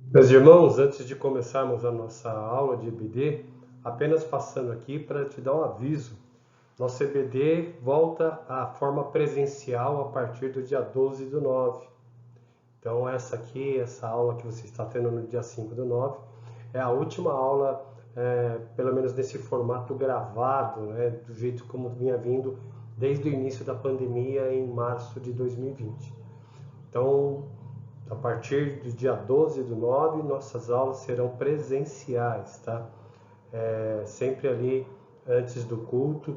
Meus irmãos, antes de começarmos a nossa aula de EBD, apenas passando aqui para te dar um aviso. Nosso EBD volta à forma presencial a partir do dia 12/9. Então essa aula que você está tendo no dia 5/9, é a última aula, pelo menos nesse formato gravado, né, do jeito como vinha vindo desde o início da pandemia em março de 2020. Então, a partir do dia 12/9, nossas aulas serão presenciais, tá? Sempre ali antes do culto,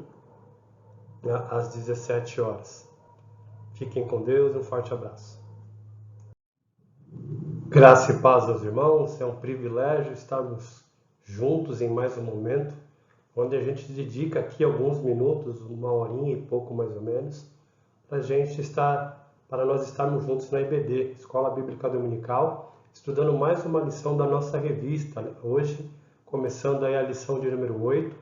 né, às 17 horas. Fiquem com Deus, um forte abraço. Graça e paz aos irmãos, é um privilégio estarmos juntos em mais um momento, onde a gente dedica aqui alguns minutos, uma horinha e pouco mais ou menos, para nós estarmos juntos na EBD, Escola Bíblica Dominical, estudando mais uma lição da nossa revista. Hoje, começando aí a lição de número 8,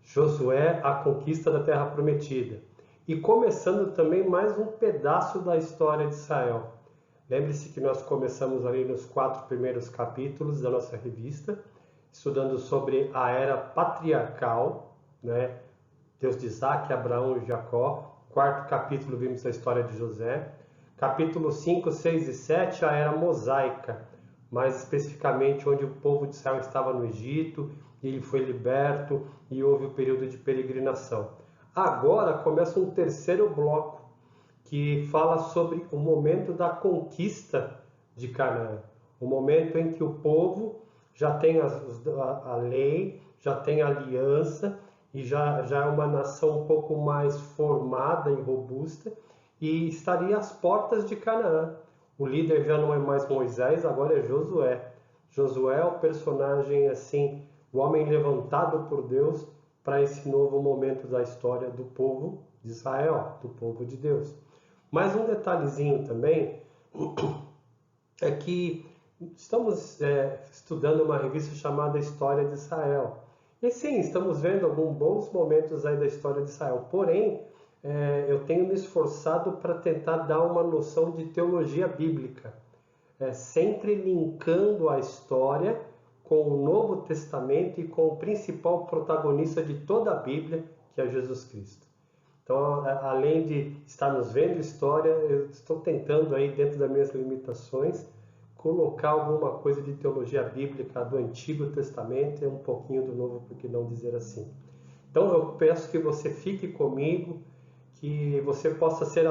Josué, a conquista da Terra Prometida. E começando também mais um pedaço da história de Israel. Lembre-se que nós começamos ali nos 4 primeiros capítulos da nossa revista, estudando sobre a era patriarcal, né? Deus de Isaac, Abraão e Jacó. Quarto capítulo, vimos a história de José. Capítulo 5, 6 e 7, a era mosaica, mais especificamente onde o povo de Israel estava no Egito, e ele foi liberto e houve o período de peregrinação. Agora começa um terceiro bloco que fala sobre o momento da conquista de Canaã, o momento em que o povo já tem a lei, já tem a aliança e já é uma nação um pouco mais formada e robusta e estaria às portas de Canaã. O líder já não é mais Moisés, agora é Josué. Josué é o personagem assim, o homem levantado por Deus para esse novo momento da história do povo de Israel, do povo de Deus. Mais um detalhezinho também é que estamos estudando uma revista chamada História de Israel. E sim, estamos vendo alguns bons momentos aí da história de Israel. Porém, eu tenho me esforçado para tentar dar uma noção de teologia bíblica, sempre linkando a história com o Novo Testamento e com o principal protagonista de toda a Bíblia, que é Jesus Cristo. Então, além de estarmos vendo história, eu estou tentando aí, dentro das minhas limitações, colocar alguma coisa de teologia bíblica do Antigo Testamento e um pouquinho do Novo, por que não dizer assim. Então, eu peço que você fique comigo, que você possa ser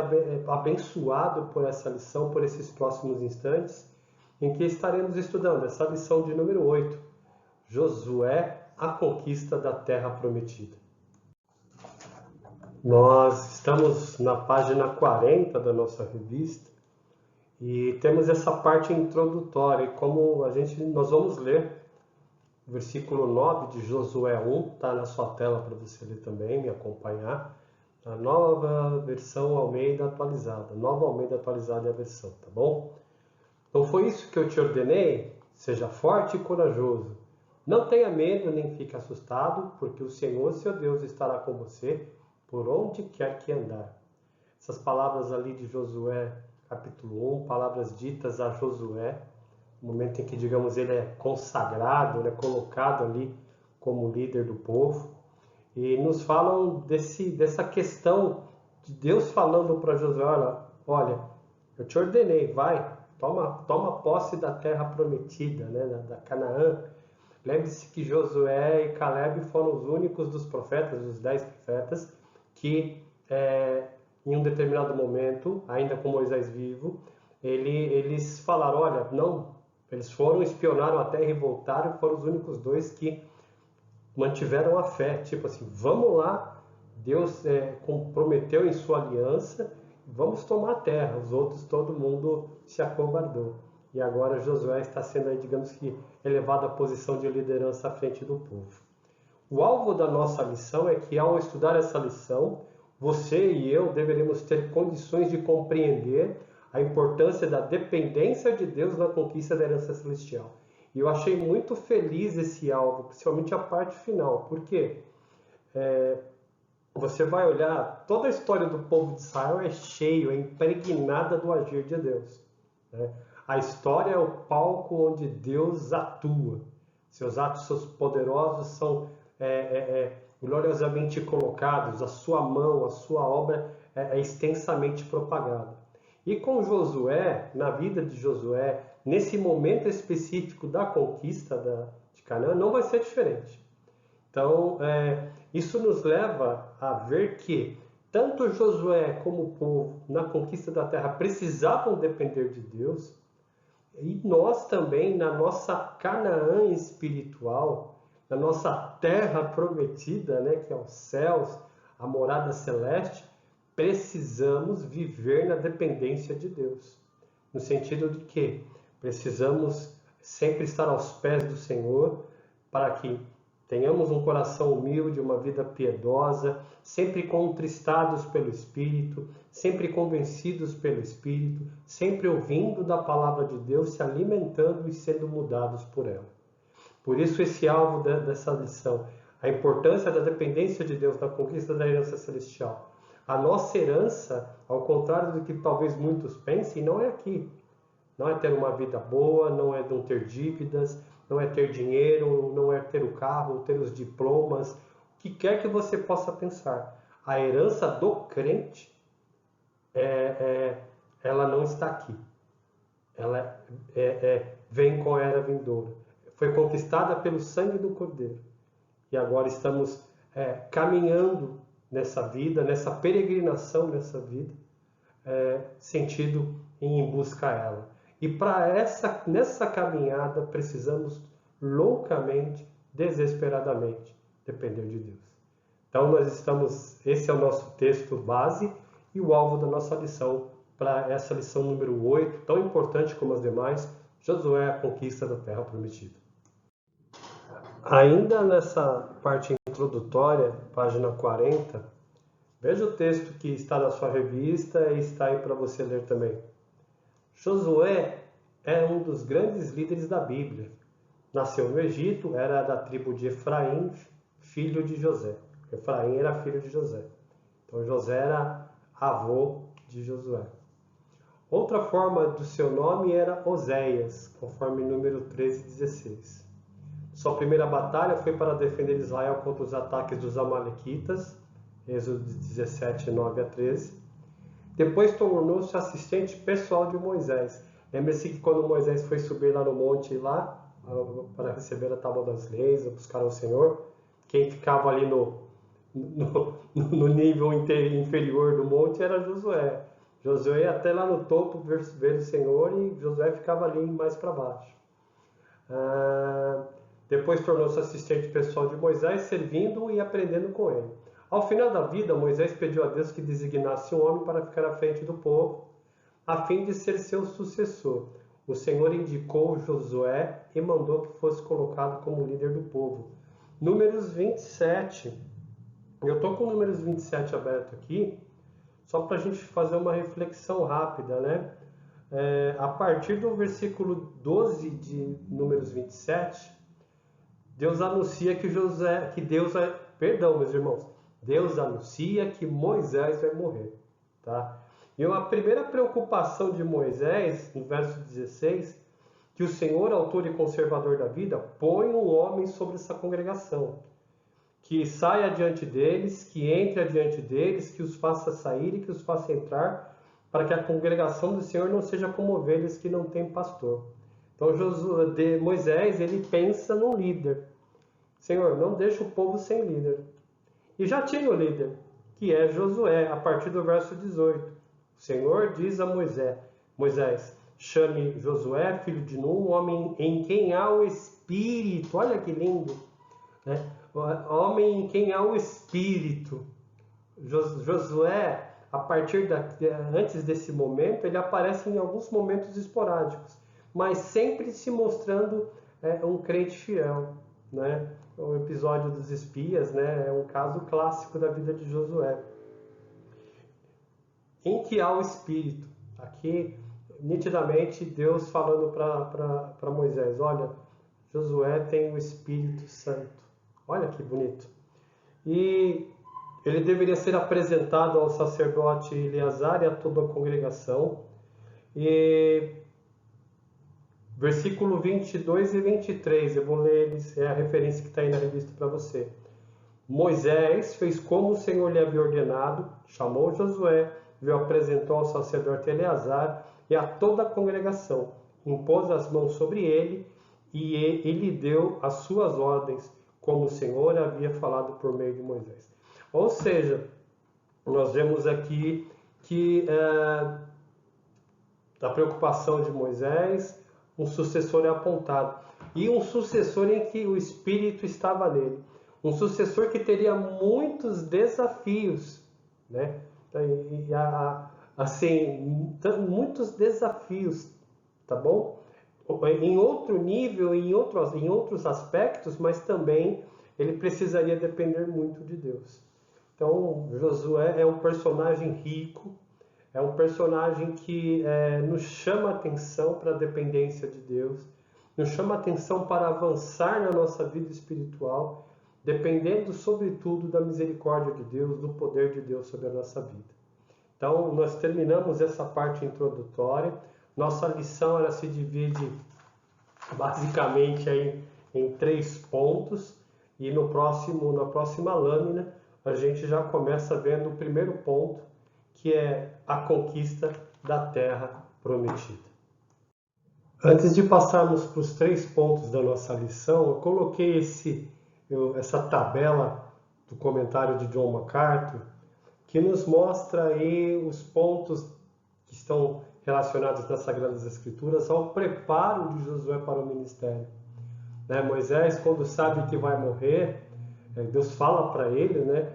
abençoado por essa lição, por esses próximos instantes, em que estaremos estudando essa lição de número 8, Josué, a conquista da Terra Prometida. Nós estamos na página 40 da nossa revista e temos essa parte introdutória. Como nós vamos ler o versículo 9 de Josué 1, está na sua tela para você ler também, me acompanhar. A nova versão Almeida atualizada. Nova Almeida atualizada é a versão, tá bom? Não foi isso que eu te ordenei? Seja forte e corajoso. Não tenha medo nem fique assustado, porque o Senhor, seu Deus, estará com você por onde quer que andar. Essas palavras ali de Josué, capítulo 1, palavras ditas a Josué, no momento em que, digamos, ele é consagrado, ele é colocado ali como líder do povo, e nos falam dessa questão de Deus falando para Josué, olha, eu te ordenei, vai, toma posse da terra prometida, né, da Canaã. Lembre-se que Josué e Caleb foram os únicos dos profetas, os 10 profetas, que em um determinado momento, ainda com Moisés vivo, eles falaram, olha, não, eles foram, espionaram a terra e voltaram, foram os únicos dois que mantiveram a fé, tipo assim, vamos lá, Deus comprometeu em sua aliança, vamos tomar a terra. Os outros, todo mundo se acovardou. E agora Josué está sendo aí, digamos que, elevado à posição de liderança à frente do povo. O alvo da nossa lição é que, ao estudar essa lição, você e eu deveremos ter condições de compreender a importância da dependência de Deus na conquista da herança celestial. E eu achei muito feliz esse alvo, principalmente a parte final. Por quê? Você vai olhar, toda a história do povo de Israel é cheio, é impregnada do agir de Deus, né? A história é o palco onde Deus atua. Seus atos seus poderosos são gloriosamente colocados, a sua mão, a sua obra é extensamente propagada. E com Josué, na vida de Josué, nesse momento específico da conquista de Canaã, não vai ser diferente. Então, isso nos leva a ver que tanto Josué como o povo na conquista da terra precisavam depender de Deus, e nós também, na nossa Canaã espiritual, na nossa terra prometida, né, que é os céus, a morada celeste, precisamos viver na dependência de Deus. No sentido de que precisamos sempre estar aos pés do Senhor para que tenhamos um coração humilde, uma vida piedosa, sempre contristados pelo Espírito, sempre convencidos pelo Espírito, sempre ouvindo da palavra de Deus, se alimentando e sendo mudados por ela. Por isso esse alvo dessa lição, a importância da dependência de Deus na conquista da herança celestial. A nossa herança, ao contrário do que talvez muitos pensem, não é aqui. Não é ter uma vida boa, não é não ter dívidas, não é ter dinheiro, não é ter o carro, ter os diplomas, o que quer que você possa pensar. A herança do crente, ela não está aqui. Ela vem com a era vindoura. Foi conquistada pelo sangue do Cordeiro. E agora estamos caminhando nessa vida, nessa peregrinação nessa vida, sentido em busca a ela. E nessa caminhada precisamos loucamente, desesperadamente depender de Deus. Então esse é o nosso texto base e o alvo da nossa lição para essa lição número 8, tão importante como as demais, Josué, a conquista da terra prometida. Ainda nessa parte introdutória, página 40, veja o texto que está na sua revista e está aí para você ler também. Josué é um dos grandes líderes da Bíblia. Nasceu no Egito, era da tribo de Efraim, filho de José. Efraim era filho de José. Então José era avô de Josué. Outra forma do seu nome era Oséias, conforme número 13:16. Sua primeira batalha foi para defender Israel contra os ataques dos Amalequitas, Êxodo 17, 9-13. Depois tornou-se assistente pessoal de Moisés. Lembre-se que quando Moisés foi subir lá no monte lá, para receber a tábua das leis, buscar o Senhor, quem ficava ali no nível inferior do monte era Josué. Josué ia até lá no topo ver o Senhor e Josué ficava ali mais para baixo. Depois tornou-se assistente pessoal de Moisés, servindo e aprendendo com ele. Ao final da vida, Moisés pediu a Deus que designasse um homem para ficar à frente do povo, a fim de ser seu sucessor. O Senhor indicou Josué e mandou que fosse colocado como líder do povo. Números 27. Eu estou com o Números 27 aberto aqui, só para a gente fazer uma reflexão rápida, né? A partir do versículo 12 de Números 27, Deus anuncia meus irmãos, Deus anuncia que Moisés vai morrer, tá? E a primeira preocupação de Moisés, no verso 16, que o Senhor, autor e conservador da vida, põe um homem sobre essa congregação, que saia diante deles, que entre adiante deles, que os faça sair e que os faça entrar, para que a congregação do Senhor não seja como ovelhas que não têm pastor. Então Moisés, ele pensa num líder. Senhor, não deixa o povo sem líder. E já tinha o líder, que é Josué, a partir do verso 18. O Senhor diz a Moisés, chame Josué, filho de Nun, um homem em quem há o Espírito. Olha que lindo, né? Homem em quem há o Espírito. Josué, antes desse momento, ele aparece em alguns momentos esporádicos, mas sempre se mostrando um crente fiel, né? O episódio dos espias, né, é um caso clássico da vida de Josué. Em que há o Espírito. Aqui, nitidamente, Deus falando para Moisés, olha, Josué tem o Espírito Santo. Olha que bonito. E ele deveria ser apresentado ao sacerdote Eleazar e a toda a congregação. E Versículo 22 e 23, eu vou ler eles, é a referência que está aí na revista para você. Moisés fez como o Senhor lhe havia ordenado, chamou Josué, o apresentou ao sacerdote Eleazar e a toda a congregação, impôs as mãos sobre ele e ele deu as suas ordens, como o Senhor havia falado por meio de Moisés. Ou seja, nós vemos aqui que da preocupação de Moisés, um sucessor é apontado. E um sucessor em que o Espírito estava nele. Um sucessor que teria muitos desafios, né? Assim, muitos desafios, tá bom? Em outro nível, em outros aspectos, mas também ele precisaria depender muito de Deus. Então, Josué é um personagem rico, é um personagem que nos chama a atenção para a dependência de Deus, nos chama a atenção para avançar na nossa vida espiritual, dependendo, sobretudo, da misericórdia de Deus, do poder de Deus sobre a nossa vida. Então, nós terminamos essa parte introdutória. Nossa lição ela se divide basicamente aí em 3 pontos, e na próxima lâmina a gente já começa vendo o primeiro ponto, que é a conquista da terra prometida. Antes de passarmos para os 3 pontos da nossa lição, eu coloquei essa tabela do comentário de John MacArthur, que nos mostra aí os pontos que estão relacionados nas Sagradas Escrituras ao preparo de Josué para o ministério. Moisés, quando sabe que vai morrer, Deus fala para ele, né?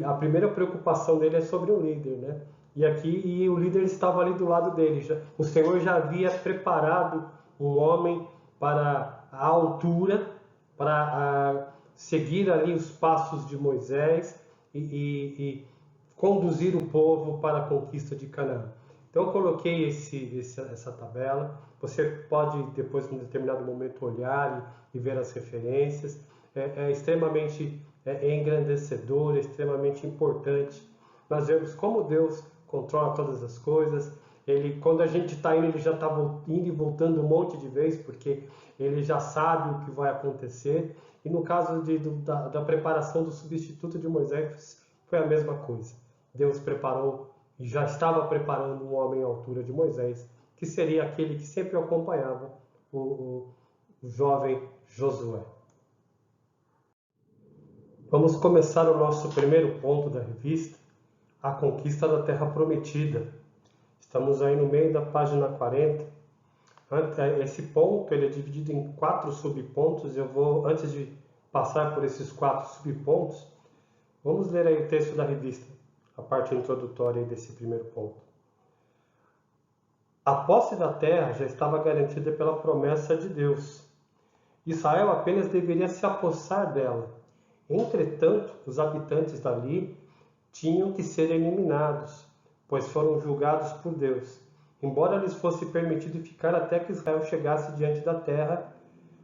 A primeira preocupação dele é sobre o líder, né? E o líder estava ali do lado dele. O Senhor já havia preparado um homem para a altura, para seguir ali os passos de Moisés e conduzir o povo para a conquista de Canaã. Então eu coloquei essa tabela. Você pode depois, em um determinado momento, olhar e ver as referências. É extremamente engrandecedor, é extremamente importante. Nós vemos como Deus controla todas as coisas. Quando a gente está indo, ele já está indo e voltando um monte de vezes, porque ele já sabe o que vai acontecer. E no caso da preparação do substituto de Moisés, foi a mesma coisa. Deus preparou e já estava preparando um homem à altura de Moisés, que seria aquele que sempre acompanhava o jovem Josué. Vamos começar o nosso primeiro ponto da revista, a conquista da terra prometida. Estamos aí no meio da página 40. Esse ponto ele é dividido em 4 subpontos. Antes de passar por esses 4 subpontos, vamos ler aí o texto da revista, a parte introdutória desse primeiro ponto. A posse da terra já estava garantida pela promessa de Deus. Israel apenas deveria se apossar dela. Entretanto, os habitantes dali tinham que ser eliminados, pois foram julgados por Deus, embora lhes fosse permitido ficar até que Israel chegasse diante da terra,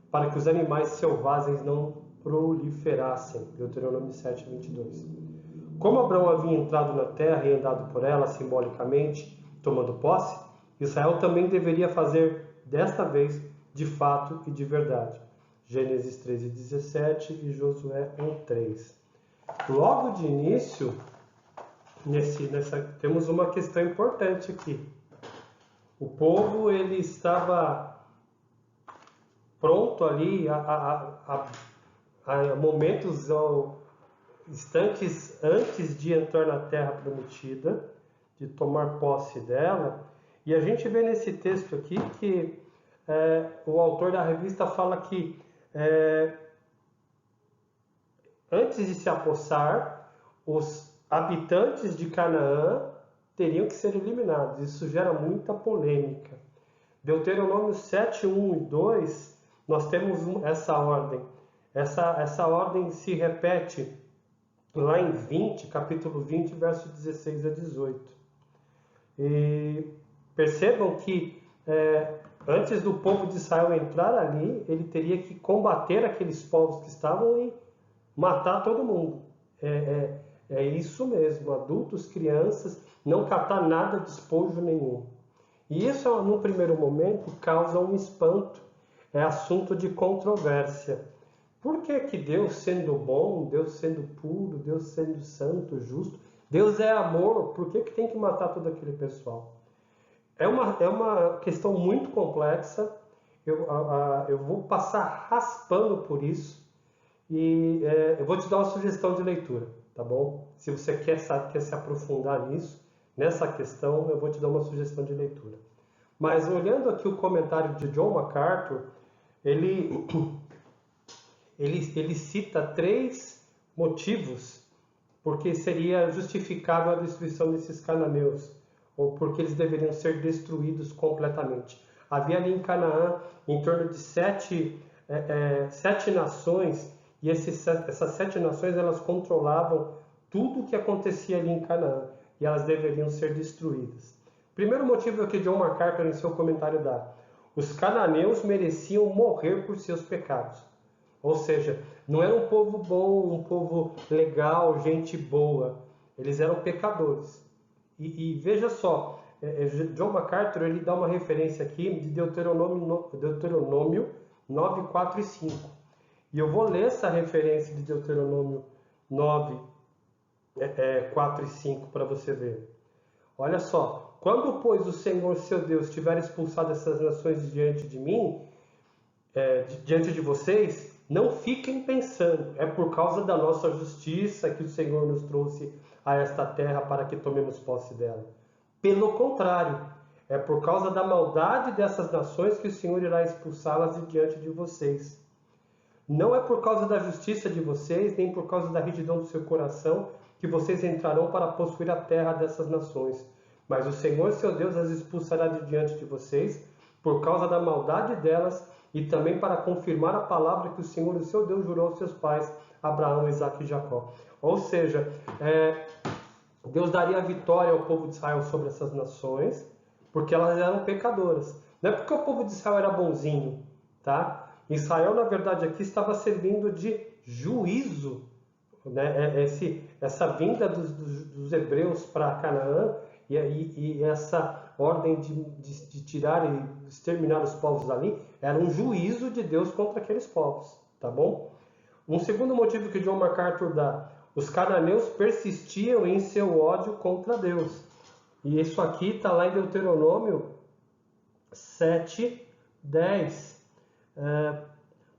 para que os animais selvagens não proliferassem. Deuteronômio 7:22. Como Abraão havia entrado na terra e andado por ela simbolicamente, tomando posse, Israel também deveria fazer desta vez de fato e de verdade. Gênesis 13:17 e Josué 1:3. Logo de início, temos uma questão importante aqui. O povo ele estava pronto ali a momentos ou instantes antes de entrar na terra prometida, de tomar posse dela. E a gente vê nesse texto aqui que o autor da revista fala que antes de se apossar, os habitantes de Canaã teriam que ser eliminados. Isso gera muita polêmica. Deuteronômio 7, 1 e 2, nós temos essa ordem. Essa ordem se repete lá em capítulo 20, verso 16 a 18. E percebam que antes do povo de Israel entrar ali, ele teria que combater aqueles povos que estavam e matar todo mundo. É isso mesmo, adultos, crianças, não catar nada, despojo nenhum. E isso, num primeiro momento, causa um espanto, é assunto de controvérsia. Por que que Deus sendo bom, Deus sendo puro, Deus sendo santo, justo, Deus é amor, por que que tem que matar todo aquele pessoal? É uma questão muito complexa, eu vou passar raspando por isso e eu vou te dar uma sugestão de leitura, tá bom? Se você quer se aprofundar nisso, nessa questão, eu vou te dar uma sugestão de leitura. Mas olhando aqui o comentário de John MacArthur, ele, ele cita 3 motivos porque seria justificável a destruição desses cananeus, ou porque eles deveriam ser destruídos completamente. Havia ali em Canaã em torno de 7 nações, e essas 7 nações elas controlavam tudo o que acontecia ali em Canaã, e elas deveriam ser destruídas. Primeiro motivo é que John MacArthur em seu comentário dá: os cananeus mereciam morrer por seus pecados. Ou seja, não era um povo bom, um povo legal, gente boa. Eles eram pecadores. E veja só, John MacArthur ele dá uma referência aqui de Deuteronômio 9, 4 e 5. E eu vou ler essa referência de Deuteronômio 9, 4 e 5 para você ver. Olha só, quando, pois, o Senhor seu Deus tiver expulsado essas nações diante de mim, diante de vocês, não fiquem pensando, é por causa da nossa justiça que o Senhor nos trouxe a esta terra para que tomemos posse dela. Pelo contrário, é por causa da maldade dessas nações que o Senhor irá expulsá-las de diante de vocês. Não é por causa da justiça de vocês, nem por causa da retidão do seu coração, que vocês entrarão para possuir a terra dessas nações. Mas o Senhor, seu Deus, as expulsará de diante de vocês, por causa da maldade delas, e também para confirmar a palavra que o Senhor, o seu Deus, jurou aos seus pais, Abraão, Isaque e Jacó. Ou seja, Deus daria a vitória ao povo de Israel sobre essas nações, porque elas eram pecadoras. Não é porque o povo de Israel era bonzinho, tá? Israel, na verdade, aqui estava servindo de juízo, né? Essa vinda dos hebreus para Canaã e essa ordem de tirar e exterminar os povos ali era um juízo de Deus contra aqueles povos, tá bom? Um segundo motivo que John MacArthur dá: os cananeus persistiam em seu ódio contra Deus. E isso aqui está lá em Deuteronômio 7, 10.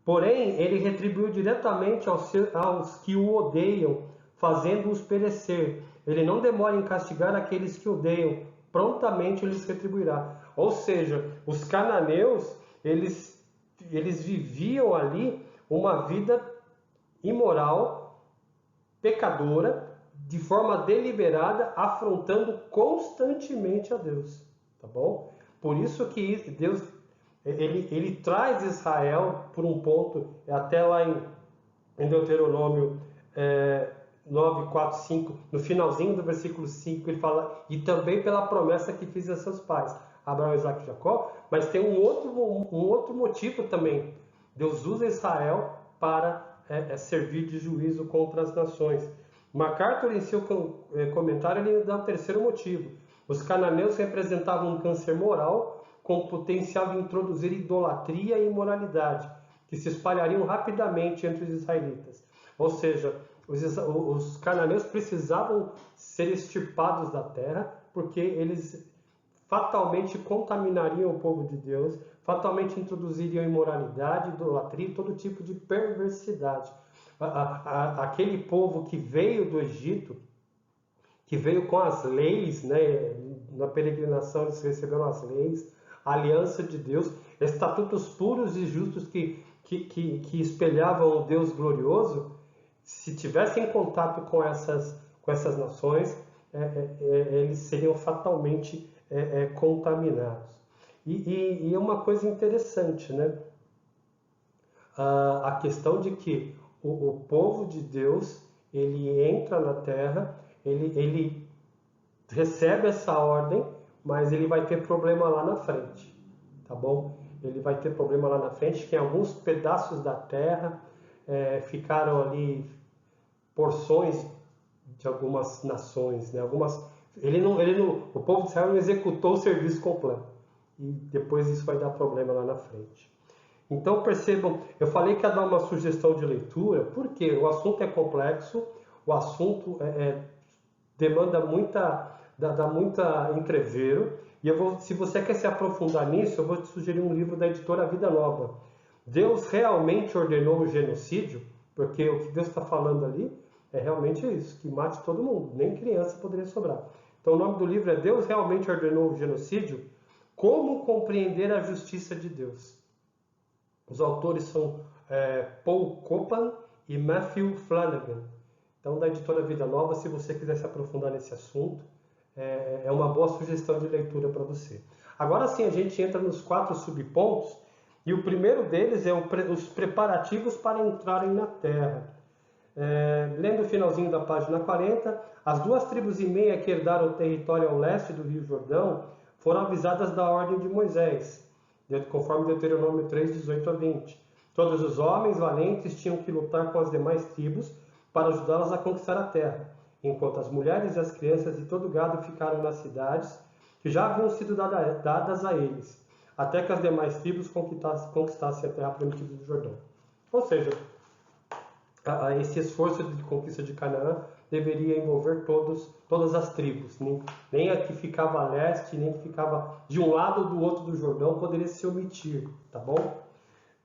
Porém, ele retribuiu diretamente aos que o odeiam, fazendo-os perecer. Ele não demora em castigar aqueles que odeiam, prontamente lhes retribuirá. Ou seja, os cananeus, eles viviam ali uma vida imoral, pecadora, de forma deliberada, afrontando constantemente a Deus, tá bom? Por isso que Deus ele traz Israel por um ponto, até lá em Deuteronômio 9, 4, 5, no finalzinho do versículo 5, ele fala, e também pela promessa que fiz a seus pais, Abraão, Isaque e Jacó, mas tem um outro motivo também. Deus usa Israel para servir de juízo contra as nações. MacArthur, em seu comentário, ele dá um terceiro motivo. Os cananeus representavam um câncer moral com potencial de introduzir idolatria e imoralidade, que se espalhariam rapidamente entre os israelitas. Ou seja, os cananeus precisavam ser extirpados da terra, porque eles fatalmente contaminariam o povo de Deus, fatalmente introduziriam imoralidade, idolatria e todo tipo de perversidade. Aquele povo que veio do Egito, que veio com as leis, né? Na peregrinação eles receberam as leis, a aliança de Deus, estatutos puros e justos que espelhavam o Deus glorioso. Se tivessem contato com essas nações, eles seriam fatalmente contaminados. E é uma coisa interessante, né? A questão de que o povo de Deus, ele entra na terra, ele recebe essa ordem, mas ele vai ter problema lá na frente, tá bom? Ele vai ter problema lá na frente, que em alguns pedaços da terra ficaram ali porções de algumas nações, né? O povo de Israel não executou o serviço completo. e depois isso vai dar problema lá na frente. Então percebam, eu falei que ia dar uma sugestão de leitura, porque o assunto é complexo, o assunto demanda dá muita entrevero, e se você quer se aprofundar nisso, eu vou te sugerir um livro da editora Vida Nova. Deus realmente ordenou o genocídio? Porque o que Deus está falando ali é realmente isso, que mate todo mundo, nem criança poderia sobrar. Então o nome do livro é Deus realmente ordenou o genocídio? Como compreender a justiça de Deus? Os autores são Paul Copan e Matthew Flanagan. Então, da editora Vida Nova, se você quiser se aprofundar nesse assunto, é uma boa sugestão de leitura para você. Agora sim, a gente entra nos 4 subpontos, e o primeiro deles é os preparativos para entrarem na terra. Lendo o finalzinho da página 40, as 2,5 tribos que herdaram o território ao leste do Rio Jordão foram avisadas da ordem de Moisés, conforme Deuteronômio 3, 18 a 20. Todos os homens valentes tinham que lutar com as demais tribos para ajudá-las a conquistar a terra, enquanto as mulheres e as crianças e todo o gado ficaram nas cidades que já haviam sido dadas a eles, até que as demais tribos conquistassem a terra prometida do Jordão. Ou seja, esse esforço de conquista de Canaã deveria envolver todas as tribos, nem a que ficava a leste, nem a que ficava de um lado ou do outro do Jordão poderia se omitir, tá bom?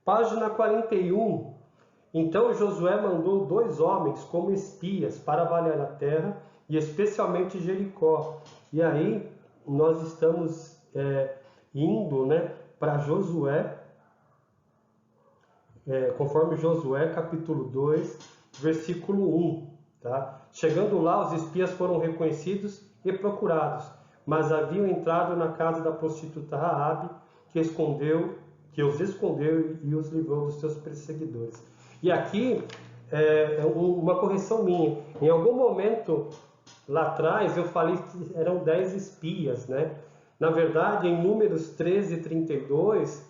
Página 41. Então Josué mandou 2 homens como espias para avaliar a terra, e especialmente Jericó. E aí nós estamos indo para Josué, conforme Josué capítulo 2, versículo 1. Tá? Chegando lá, os espias foram reconhecidos e procurados, mas haviam entrado na casa da prostituta Raabe, que os escondeu e os livrou dos seus perseguidores. E aqui uma correção minha. Em algum momento lá atrás eu falei que eram 10 espias, né? Na verdade, em Números 13, 32,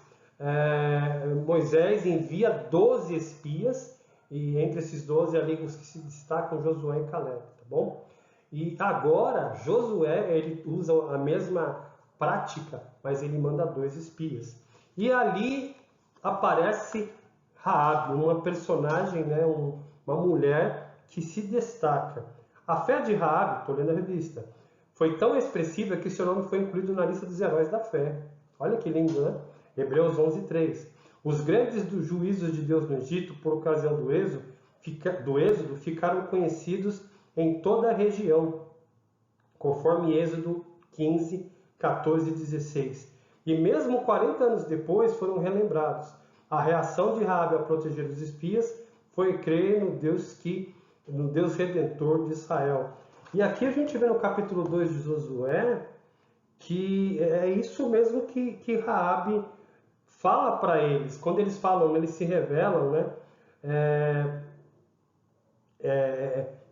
Moisés envia 12 espias, e entre esses 12 ali os que se destacam Josué e Caleb, tá bom? E agora Josué ele usa a mesma prática, mas ele manda 2 espias. E ali aparece Raabe, uma personagem, uma mulher que se destaca. A fé de Raabe, estou lendo a revista, foi tão expressiva que seu nome foi incluído na lista dos heróis da fé. Olha que lindo, né? Hebreus 11:3. Os grandes dos juízos de Deus no Egito, por ocasião do êxodo, ficaram conhecidos em toda a região, conforme Êxodo 15, 14 e 16. E mesmo 40 anos depois foram relembrados. A reação de Raabe a proteger os espias foi crer no Deus Redentor de Israel. E aqui a gente vê no capítulo 2 de Josué que é isso mesmo que Raabe fala para eles. Quando eles falam, eles se revelam,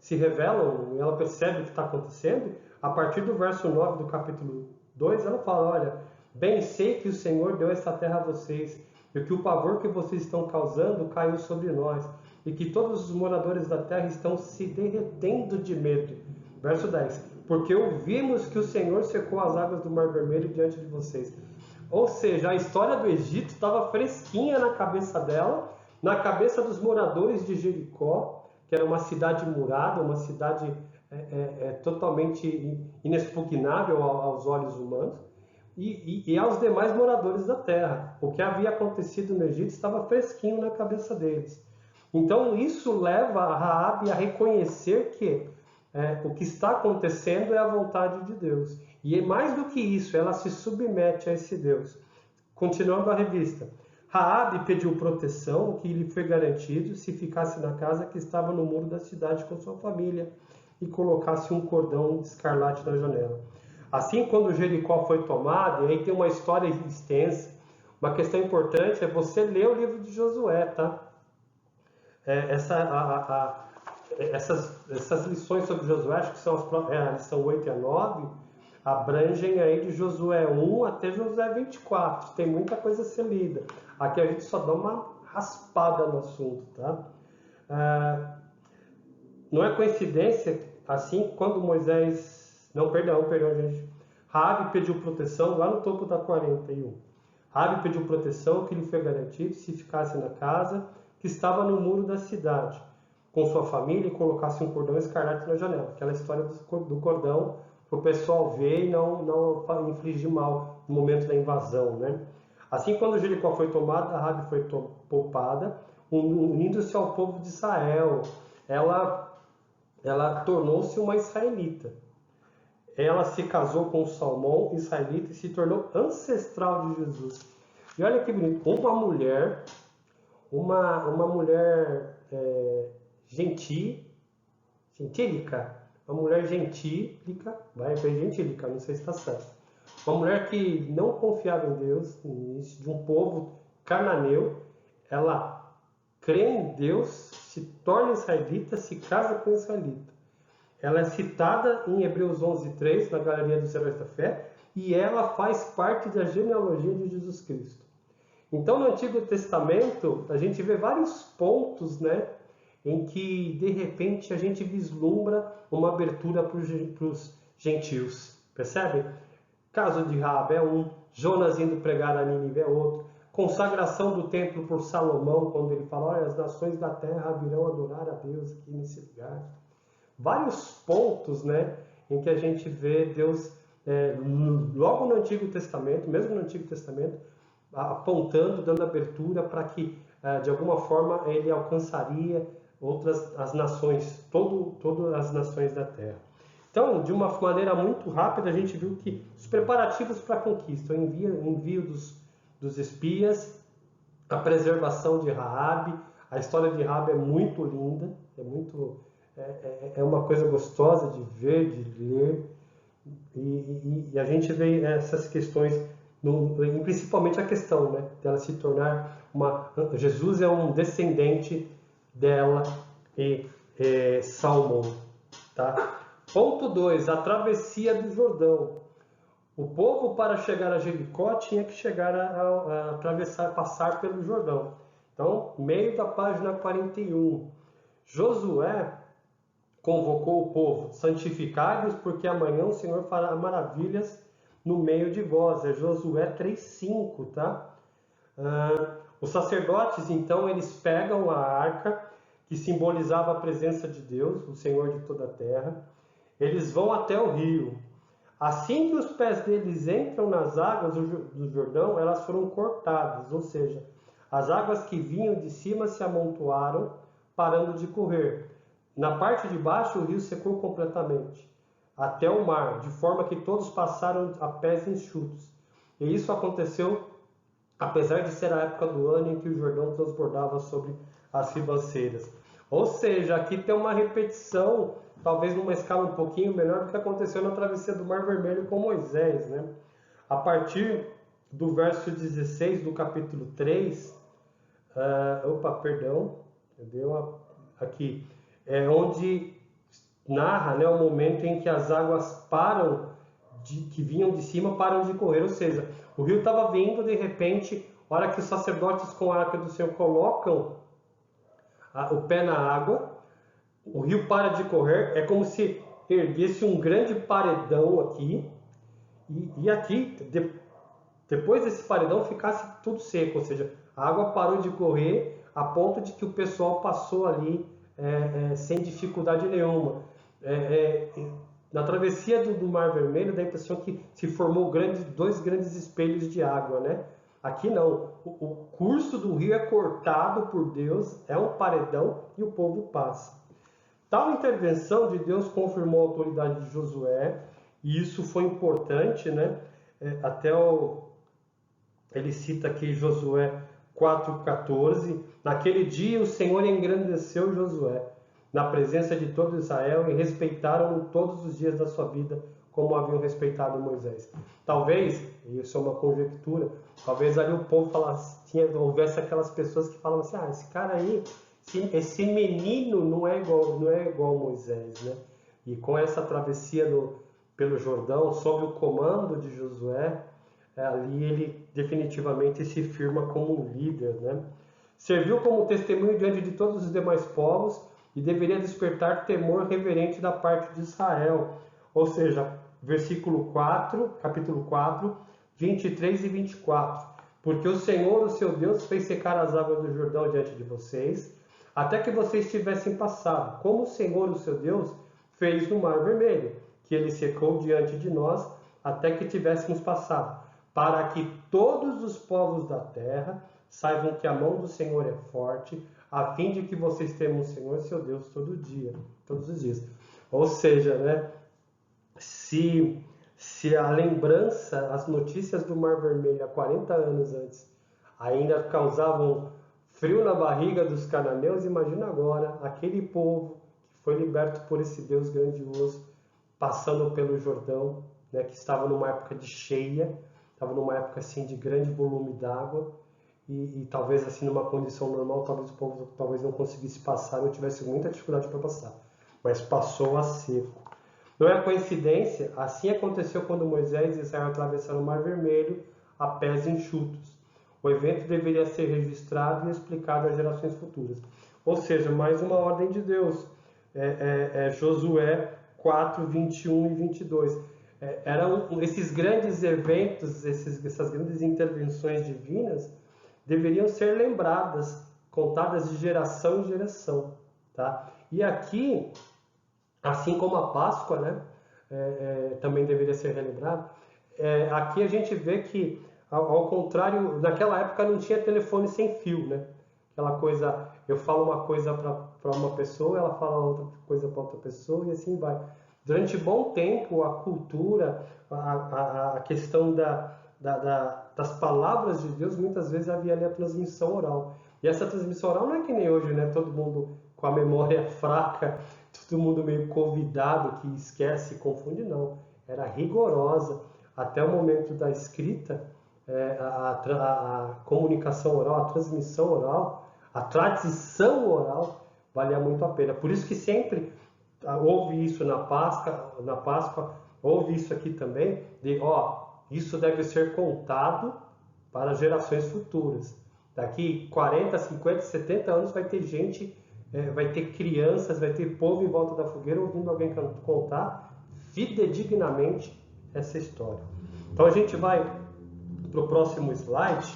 se revelam, ela percebe o que está acontecendo. A partir do verso 9 do capítulo 2, ela fala: olha, bem sei que o Senhor deu esta terra a vocês, e que o pavor que vocês estão causando caiu sobre nós, e que todos os moradores da terra estão se derretendo de medo. Verso 10. Porque ouvimos que o Senhor secou as águas do Mar Vermelho diante de vocês. Ou seja, a história do Egito estava fresquinha na cabeça dela, na cabeça dos moradores de Jericó, que era uma cidade murada, uma cidade totalmente inexpugnável aos olhos humanos, e aos demais moradores da terra. O que havia acontecido no Egito estava fresquinho na cabeça deles. Então isso leva a Raabe a reconhecer que o que está acontecendo é a vontade de Deus. E mais do que isso, ela se submete a esse Deus. Continuando a revista. Raabe pediu proteção, que lhe foi garantido se ficasse na casa que estava no muro da cidade com sua família e colocasse um cordão escarlate na janela. Assim, quando Jericó foi tomado, e aí tem uma história extensa, uma questão importante é você ler o livro de Josué, tá? Essas lições sobre Josué, acho que são a lição 8 e a 9, abrangem aí de Josué 1 até Josué 24. Tem muita coisa a ser lida. Aqui a gente só dá uma raspada no assunto, tá? Não é coincidência, assim, quando Moisés... Não, perdão, gente. Raabe pediu proteção lá no topo da 41. Raabe pediu proteção que lhe foi garantido se ficasse na casa que estava no muro da cidade, com sua família, e colocasse um cordão escarlate na janela. Aquela história do cordão, para o pessoal ver e não infligir mal no momento da invasão, né? Assim, quando Jericó foi tomada, Raabe foi poupada, unindo-se ao povo de Israel. Ela tornou-se uma israelita. Ela se casou com Salmão, israelita, e se tornou ancestral de Jesus. E olha que bonito, uma mulher gentílica, uma mulher gentílica, vai ver gentílica, não sei se está certo. Uma mulher que não confiava em Deus, de um povo cananeu, ela crê em Deus, se torna israelita, se casa com israelita. Ela é citada em Hebreus 11:3, na Galeria dos Heróis da Fé, e ela faz parte da genealogia de Jesus Cristo. Então, no Antigo Testamento, a gente vê vários pontos, né, em que, de repente, a gente vislumbra uma abertura para os gentios. Percebe? Caso de Raabe é um, Jonas indo pregar a Nínive é outro, consagração do templo por Salomão, quando ele fala, olha, as nações da terra virão adorar a Deus aqui nesse lugar. Vários pontos, né, em que a gente vê Deus, logo no Antigo Testamento, mesmo no Antigo Testamento, apontando, dando abertura para que, de alguma forma, ele alcançaria as nações, todas as nações da terra. Então, de uma maneira muito rápida, a gente viu que os preparativos para a conquista, o envio dos espias, a preservação de Raabe, a história de Raabe é muito linda, é uma coisa gostosa de ver, de ler, e a gente vê essas questões, principalmente a questão, né, dela se tornar Jesus é um descendente dela e Salmão, tá? Ponto 2, a travessia do Jordão. O povo, para chegar a Jericó, tinha que chegar a atravessar, passar pelo Jordão. Então, meio da página 41. Josué convocou o povo, santificai-vos, porque amanhã o Senhor fará maravilhas no meio de vós. É Josué 3:5, tá? Os sacerdotes, então, eles pegam a arca, que simbolizava a presença de Deus, o Senhor de toda a terra. Eles vão até o rio. Assim que os pés deles entram nas águas do Jordão, elas foram cortadas, ou seja, as águas que vinham de cima se amontoaram, parando de correr. Na parte de baixo, o rio secou completamente, até o mar, de forma que todos passaram a pés enxutos. E isso aconteceu, apesar de ser a época do ano em que o Jordão transbordava sobre as ribanceiras. Ou seja, aqui tem uma repetição, talvez numa escala um pouquinho melhor do que aconteceu na travessia do Mar Vermelho com Moisés, né? A partir do verso 16 do capítulo 3, aqui, é onde narra, né, o momento em que as águas que vinham de cima param de correr, ou seja, o rio estava vindo, de repente, a hora que os sacerdotes com a arca do Senhor colocam o pé na água, o rio para de correr, é como se erguesse um grande paredão aqui, e aqui, depois desse paredão, ficasse tudo seco, ou seja, a água parou de correr a ponto de que o pessoal passou ali sem dificuldade nenhuma. Na travessia do Mar Vermelho, dá a impressão que se formou dois grandes espelhos de água, né? Aqui não, o curso do rio é cortado por Deus, é um paredão e o povo passa. Tal intervenção de Deus confirmou a autoridade de Josué, e isso foi importante, né? Ele cita aqui Josué 4,14. Naquele dia o Senhor engrandeceu Josué na presença de todo Israel e respeitaram-no todos os dias da sua vida, como haviam respeitado Moisés. Talvez, isso é uma conjectura, talvez ali o povo houvesse aquelas pessoas que falam assim, esse cara aí, esse menino não é igual Moisés, né? E com essa travessia pelo Jordão, sob o comando de Josué, ali ele definitivamente se firma como um líder, né? Serviu como testemunho diante de todos os demais povos e deveria despertar temor reverente da parte de Israel. Ou seja, versículo 4, capítulo 4, 23 e 24. Porque o Senhor, o seu Deus, fez secar as águas do Jordão diante de vocês, até que vocês tivessem passado, como o Senhor, o seu Deus, fez no Mar Vermelho, que ele secou diante de nós, até que tivéssemos passado, para que todos os povos da terra saibam que a mão do Senhor é forte, a fim de que vocês temam o Senhor, seu Deus, todo dia, todos os dias. Ou seja, né, se a lembrança, as notícias do Mar Vermelho há 40 anos antes ainda causavam frio na barriga dos cananeus, imagina agora aquele povo que foi liberto por esse Deus grandioso, passando pelo Jordão, né, que estava numa época de cheia, estava numa época assim de grande volume d'água, e talvez assim numa condição normal, talvez o povo não conseguisse passar, ou tivesse muita dificuldade para passar, mas passou a seco. Não é coincidência, assim aconteceu quando Moisés e Israel atravessaram o Mar Vermelho a pés enxutos. O evento deveria ser registrado e explicado às gerações futuras. Ou seja, mais uma ordem de Deus. Josué 4, 21 e 22. Eram esses grandes eventos, essas grandes intervenções divinas, deveriam ser lembradas, contadas de geração em geração. Tá? E aqui, assim como a Páscoa, né, também deveria ser relembrado, aqui a gente vê que, ao contrário, naquela época não tinha telefone sem fio, né? Aquela coisa, eu falo uma coisa para uma pessoa, ela fala outra coisa para outra pessoa e assim vai. Durante bom tempo, a cultura, a questão das palavras de Deus, muitas vezes havia ali a transmissão oral. E essa transmissão oral não é que nem hoje, né? Todo mundo com a memória fraca, todo mundo meio convidado, que esquece e confunde, não. Era rigorosa. Até o momento da escrita, a comunicação oral, a transmissão oral, a tradição oral, valia muito a pena. Por isso que sempre houve isso na Páscoa, houve isso aqui também, isso deve ser contado para gerações futuras. Daqui 40, 50, 70 anos vai ter gente, vai ter crianças, vai ter povo em volta da fogueira ouvindo alguém contar fidedignamente essa história. Então a gente vai para o próximo slide,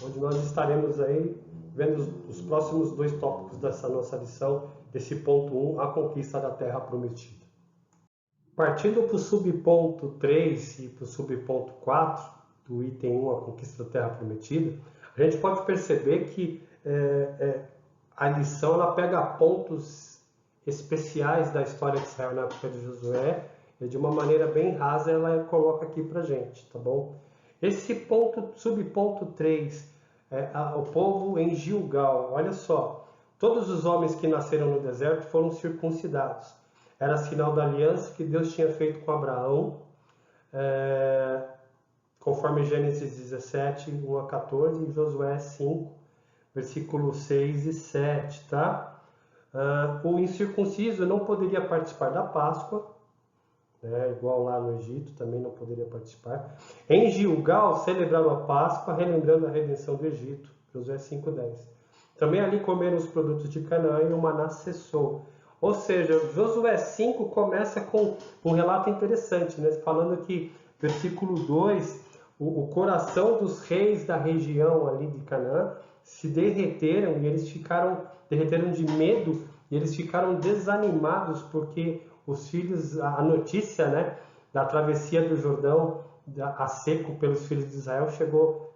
onde nós estaremos aí vendo os próximos 2 tópicos dessa nossa lição, desse ponto 1, a conquista da Terra Prometida. Partindo para o subponto 3 e para o subponto 4, do item 1, a conquista da Terra Prometida, a gente pode perceber que a lição ela pega pontos especiais da história de Israel na época de Josué, e de uma maneira bem rasa ela coloca aqui para a gente, tá bom? Esse subponto 3, o povo em Gilgal, olha só, todos os homens que nasceram no deserto foram circuncidados. Era sinal da aliança que Deus tinha feito com Abraão, conforme Gênesis 17, 1 a 14, e Josué 5, versículos 6 e 7, tá? O incircunciso não poderia participar da Páscoa, igual lá no Egito, também não poderia participar. Em Gilgal, celebraram a Páscoa, relembrando a redenção do Egito, Josué 5:10. Também ali comeram os produtos de Canaã e o maná cessou. Ou seja, Josué 5 começa com um relato interessante, né? Falando que, versículo 2, o coração dos reis da região ali de Canaã se derreteram e eles derreteram de medo e eles ficaram desanimados porque os filhos, a notícia, né, da travessia do Jordão a seco pelos filhos de Israel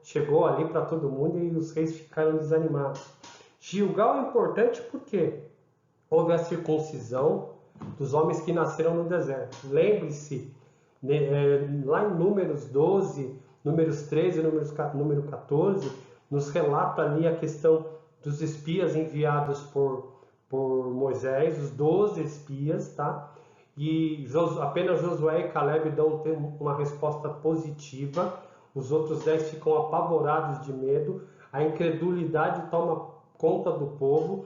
chegou ali para todo mundo e os reis ficaram desanimados. Gilgal é importante porque houve a circuncisão dos homens que nasceram no deserto. Lembre-se, lá em Números 12, Números 13, número 14, nos relata ali a questão dos espias enviados por Moisés, os 12 espias, tá? E apenas Josué e Caleb dão uma resposta positiva, os outros 10 ficam apavorados de medo, a incredulidade toma conta do povo,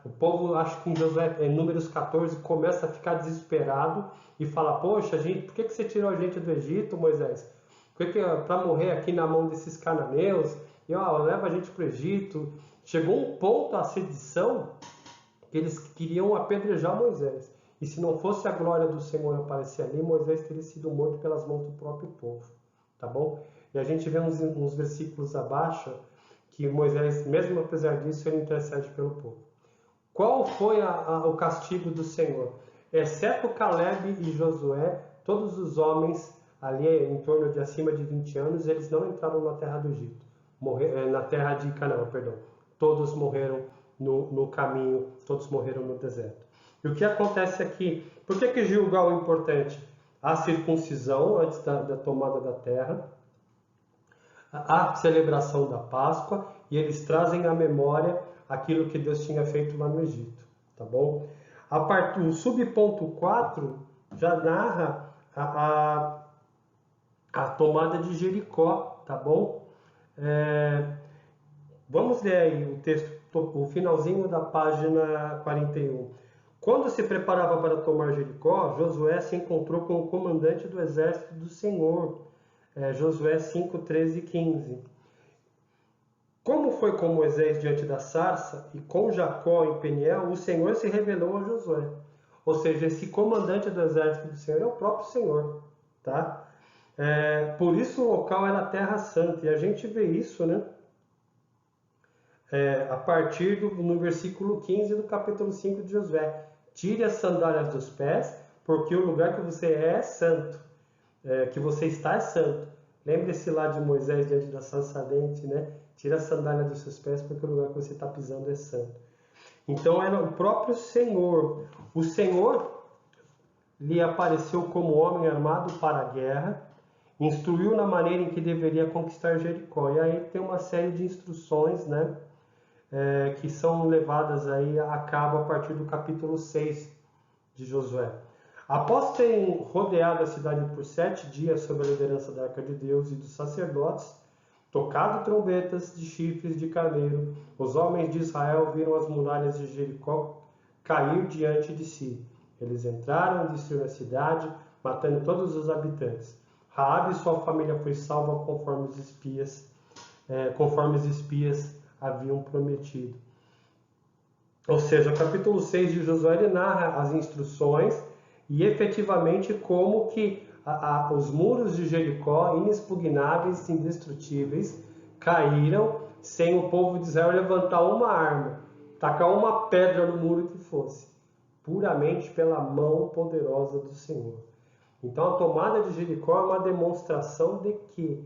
o povo, acho que em Josué, em Números 14, começa a ficar desesperado e fala, poxa, por que você tirou a gente do Egito, Moisés? Para morrer aqui na mão desses cananeus, e leva a gente para o Egito. Chegou um ponto, a sedição, que eles queriam apedrejar Moisés. E se não fosse a glória do Senhor aparecer ali, Moisés teria sido morto pelas mãos do próprio povo, tá bom? E a gente vê uns versículos abaixo que Moisés, mesmo apesar disso, ele intercede pelo povo. Qual foi o castigo do Senhor? Exceto Caleb e Josué, todos os homens ali em torno de acima de 20 anos, eles não entraram na terra do Egito, na terra de Canaã, perdão. Todos morreram no caminho, todos morreram no deserto. E o que acontece aqui? Por que Gilgal é importante? A circuncisão antes da tomada da terra, a celebração da Páscoa, e eles trazem à memória aquilo que Deus tinha feito lá no Egito, tá bom? O subponto 4 já narra a tomada de Jericó, tá bom? Vamos ler aí o texto, o finalzinho da página 41. Quando se preparava para tomar Jericó, Josué se encontrou com o comandante do exército do Senhor, Josué 5, 13 e 15. Como foi com Moisés diante da sarça e com Jacó em Peniel, o Senhor se revelou a Josué. Ou seja, esse comandante do exército do Senhor é o próprio Senhor, tá? Por isso o local era a Terra Santa, e a gente vê isso, né? A partir no versículo 15 do capítulo 5 de Josué. Tire as sandálias dos pés, porque o lugar que você é santo, que você está é santo. Lembre-se lá de Moisés diante da sarça ardente, né? Tira a sandália dos seus pés, porque o lugar que você está pisando é santo. Então era o próprio Senhor. O Senhor lhe apareceu como homem armado para a guerra, instruiu na maneira em que deveria conquistar Jericó. E aí tem uma série de instruções, né? Que são levadas aí a cabo a partir do capítulo 6 de Josué. Após terem rodeado a cidade por 7 dias sob a liderança da Arca de Deus e dos sacerdotes, tocado trombetas de chifres de carneiro, os homens de Israel viram as muralhas de Jericó cair diante de si. Eles entraram e destruíram a cidade, matando todos os habitantes. Raabe e sua família foi salva conforme os espias haviam prometido. Ou seja, o capítulo 6 de Josué ele narra as instruções e efetivamente como que os muros de Jericó, inexpugnáveis, indestrutíveis, caíram sem o povo de Israel levantar uma arma, tacar uma pedra no muro que fosse, puramente pela mão poderosa do Senhor. Então a tomada de Jericó é uma demonstração de que,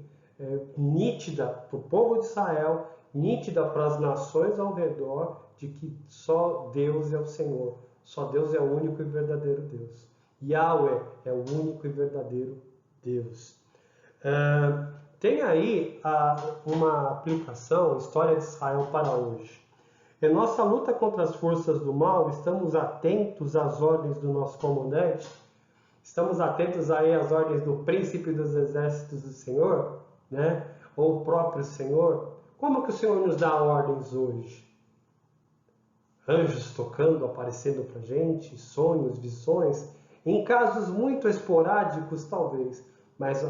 nítida para o povo de Israel, nítida para as nações ao redor, de que só Deus é o Senhor, só Deus é o único e verdadeiro Deus. Yahweh é o único e verdadeiro Deus. Tem aí uma aplicação, história de Israel para hoje. Em nossa luta contra as forças do mal, estamos atentos às ordens do nosso comandante? Estamos atentos aí às ordens do príncipe dos exércitos do Senhor, né? Ou o próprio Senhor? Como que o Senhor nos dá ordens hoje? Anjos tocando, aparecendo para a gente, sonhos, visões, em casos muito esporádicos talvez, mas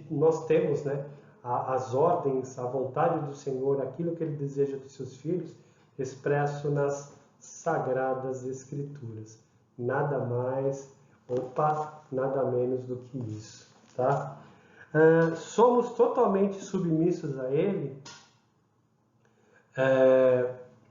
nós temos, né, as ordens, a vontade do Senhor, aquilo que Ele deseja dos seus filhos, expresso nas Sagradas Escrituras. Nada mais, nada menos do que isso, tá? Somos totalmente submissos a Ele,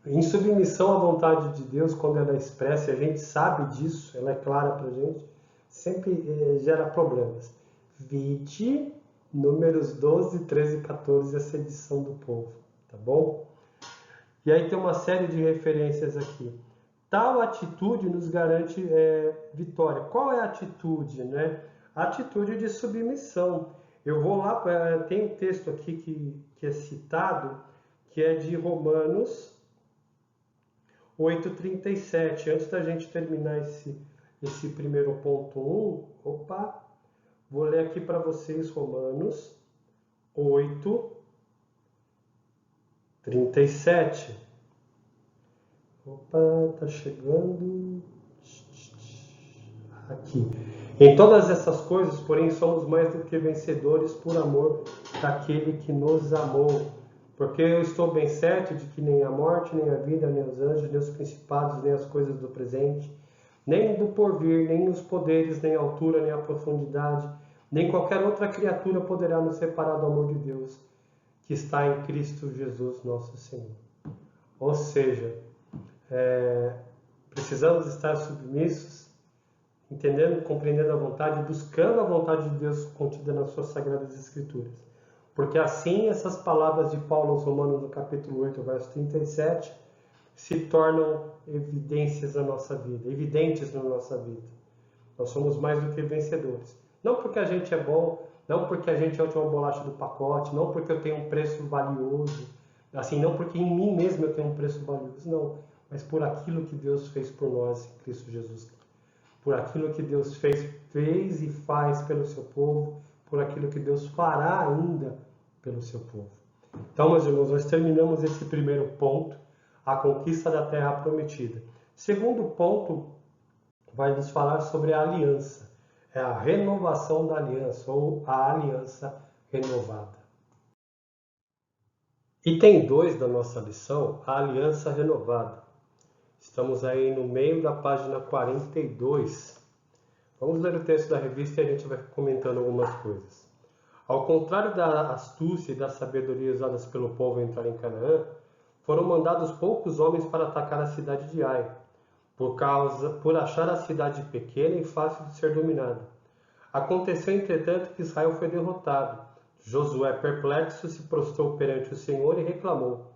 em submissão à vontade de Deus, quando ela é expressa, e a gente sabe disso, ela é clara para a gente, sempre gera problemas. Vide Números 12, 13 e 14, essa edição do povo, tá bom? E aí tem uma série de referências aqui. Tal atitude nos garante vitória. Qual é a atitude, né? A atitude de submissão. Eu vou lá, tem um texto aqui que é citado, que é de Romanos 8:37. Antes da gente terminar esse primeiro ponto 1, vou ler aqui para vocês Romanos 8:37. Tá chegando aqui. Em todas essas coisas, porém, somos mais do que vencedores por amor daquele que nos amou. Porque eu estou bem certo de que nem a morte, nem a vida, nem os anjos, nem os principados, nem as coisas do presente, nem do porvir, nem os poderes, nem a altura, nem a profundidade, nem qualquer outra criatura poderá nos separar do amor de Deus que está em Cristo Jesus, nosso Senhor. Ou seja, precisamos estar submissos, entendendo, compreendendo a vontade, buscando a vontade de Deus contida nas suas sagradas escrituras. Porque assim essas palavras de Paulo aos Romanos no capítulo 8, verso 37, se tornam evidentes na nossa vida. Nós somos mais do que vencedores. Não porque a gente é bom, não porque a gente é a última bolacha do pacote, não porque eu tenho um preço valioso, assim, não porque em mim mesmo eu tenho um preço valioso, não, mas por aquilo que Deus fez por nós em Cristo Jesus. Por aquilo que Deus fez e faz pelo seu povo, por aquilo que Deus fará ainda pelo seu povo. Então, meus irmãos, nós terminamos esse primeiro ponto, a conquista da terra prometida. Segundo ponto, vai nos falar sobre a aliança. É a renovação da aliança, ou a aliança renovada. Item 2 da nossa lição, a aliança renovada. Estamos aí no meio da página 42. Vamos ler o texto da revista e a gente vai comentando algumas coisas. Ao contrário da astúcia e da sabedoria usadas pelo povo a entrar em Canaã, foram mandados poucos homens para atacar a cidade de Ai, por achar a cidade pequena e fácil de ser dominada. Aconteceu, entretanto, que Israel foi derrotado. Josué, perplexo, se prostrou perante o Senhor e reclamou.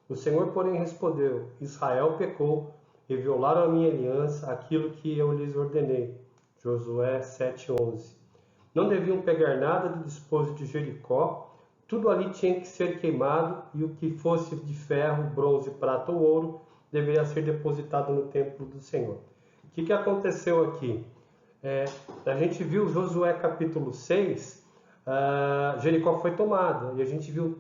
O Senhor, porém, respondeu: Israel pecou e violaram a minha aliança, aquilo que eu lhes ordenei. Josué 7:11. Não deviam pegar nada do despojo de Jericó, tudo ali tinha que ser queimado, e o que fosse de ferro, bronze, prata ou ouro deveria ser depositado no templo do Senhor. O que aconteceu aqui? A gente viu Josué capítulo 6, Jericó foi tomada, e a gente viu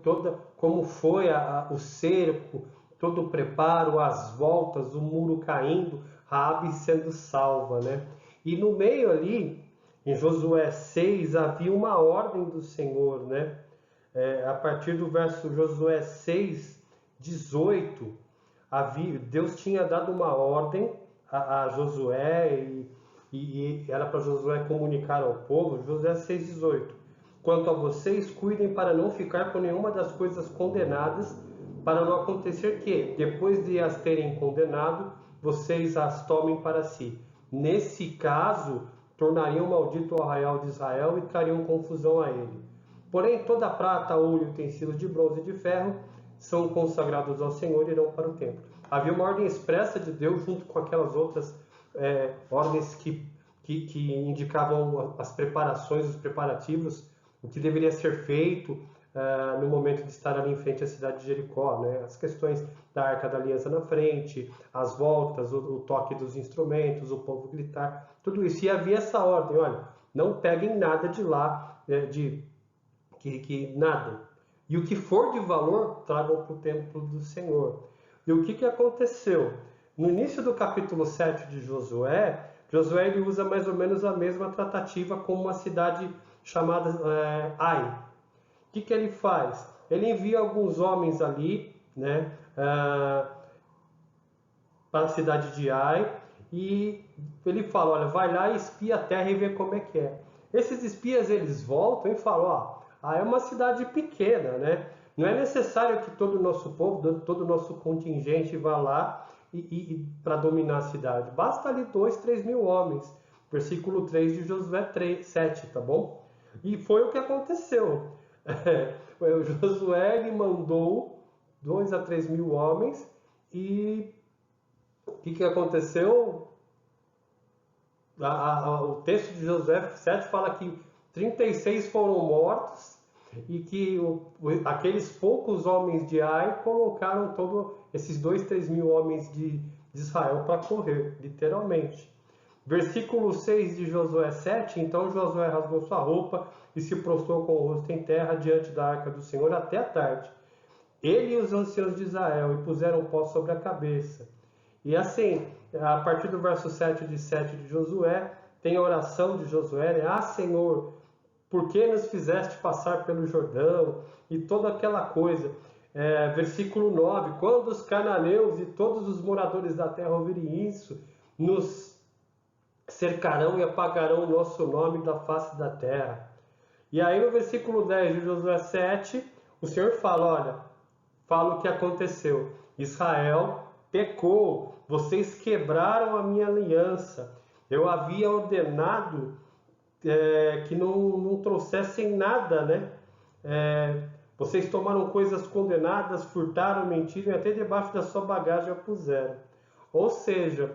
como foi o cerco, todo o preparo, as voltas, o muro caindo, Raabe sendo salva, né? E no meio ali, em Josué 6, havia uma ordem do Senhor, né? A partir do verso Josué 6, 18, Deus tinha dado uma ordem a Josué e era para Josué comunicar ao povo. Josué 6, 18. Quanto a vocês, cuidem para não ficar com nenhuma das coisas condenadas, para não acontecer que, depois de as terem condenado, vocês as tomem para si. Nesse caso, tornariam maldito o arraial de Israel e trariam confusão a ele. Porém, toda a prata, ouro e utensílios de bronze e de ferro são consagrados ao Senhor e irão para o templo. Havia uma ordem expressa de Deus junto com aquelas outras ordens que indicavam as preparações, os preparativos, o que deveria ser feito no momento de estar ali em frente à cidade de Jericó, né? As questões da Arca da Aliança na frente, as voltas, o toque dos instrumentos, o povo gritar, tudo isso. E havia essa ordem: olha, não peguem nada de lá, nada. E o que for de valor, tragam para o templo do Senhor. E o que aconteceu? No início do capítulo 7 de Josué ele usa mais ou menos a mesma tratativa com uma cidade chamada Ai. O que ele faz? Ele envia alguns homens ali, né, para a cidade de Ai, e ele fala: olha, vai lá e espia a terra e vê como é que é. Esses espias, eles voltam e falam: é uma cidade pequena, né? Não é necessário que todo o nosso povo, todo o nosso contingente vá lá para dominar a cidade. Basta ali 2, 3 mil homens. Versículo 3 de Josué 7, tá bom? E foi o que aconteceu. O Josué ele mandou 2 a 3 mil homens e o que aconteceu? O texto de Josué 7 fala que 36 foram mortos e que aqueles poucos homens de Ai colocaram todos esses 2, 3 mil homens de Israel para correr, literalmente. Versículo 6 de Josué 7, então Josué rasgou sua roupa e se prostrou com o rosto em terra diante da arca do Senhor até a tarde. Ele e os anciãos de Israel, e puseram pó sobre a cabeça. E assim, a partir do verso 7 de Josué, tem a oração de Josué, né? Senhor, por que nos fizeste passar pelo Jordão? E toda aquela coisa. Versículo 9, quando os cananeus e todos os moradores da terra ouvirem isso, nos cercarão e apagarão o nosso nome da face da terra. E aí no versículo 10 de Josué 7, o Senhor fala, olha, fala o que aconteceu. Israel pecou, vocês quebraram a minha aliança. Eu havia ordenado que não trouxessem nada, né? Vocês tomaram coisas condenadas, furtaram, mentiram e até debaixo da sua bagagem a puseram. Ou seja,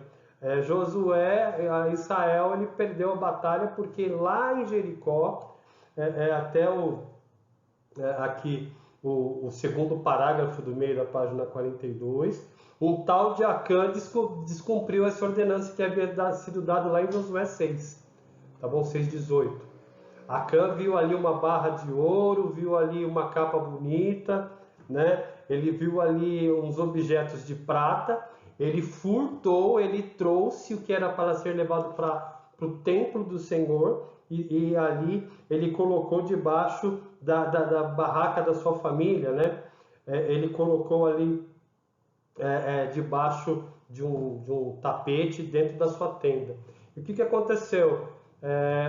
Josué, Israel, ele perdeu a batalha porque lá em Jericó, até aqui o segundo parágrafo do meio da página 42, um tal de Acã descumpriu essa ordenança que havia sido dada lá em Josué 6, tá bom? 6:18. Acã viu ali uma barra de ouro, viu ali uma capa bonita, né? Ele viu ali uns objetos de prata, ele furtou, ele trouxe o que era para ser levado para o templo do Senhor e ali ele colocou debaixo da barraca da sua família, né? Ele colocou ali debaixo de um tapete dentro da sua tenda. E o que aconteceu?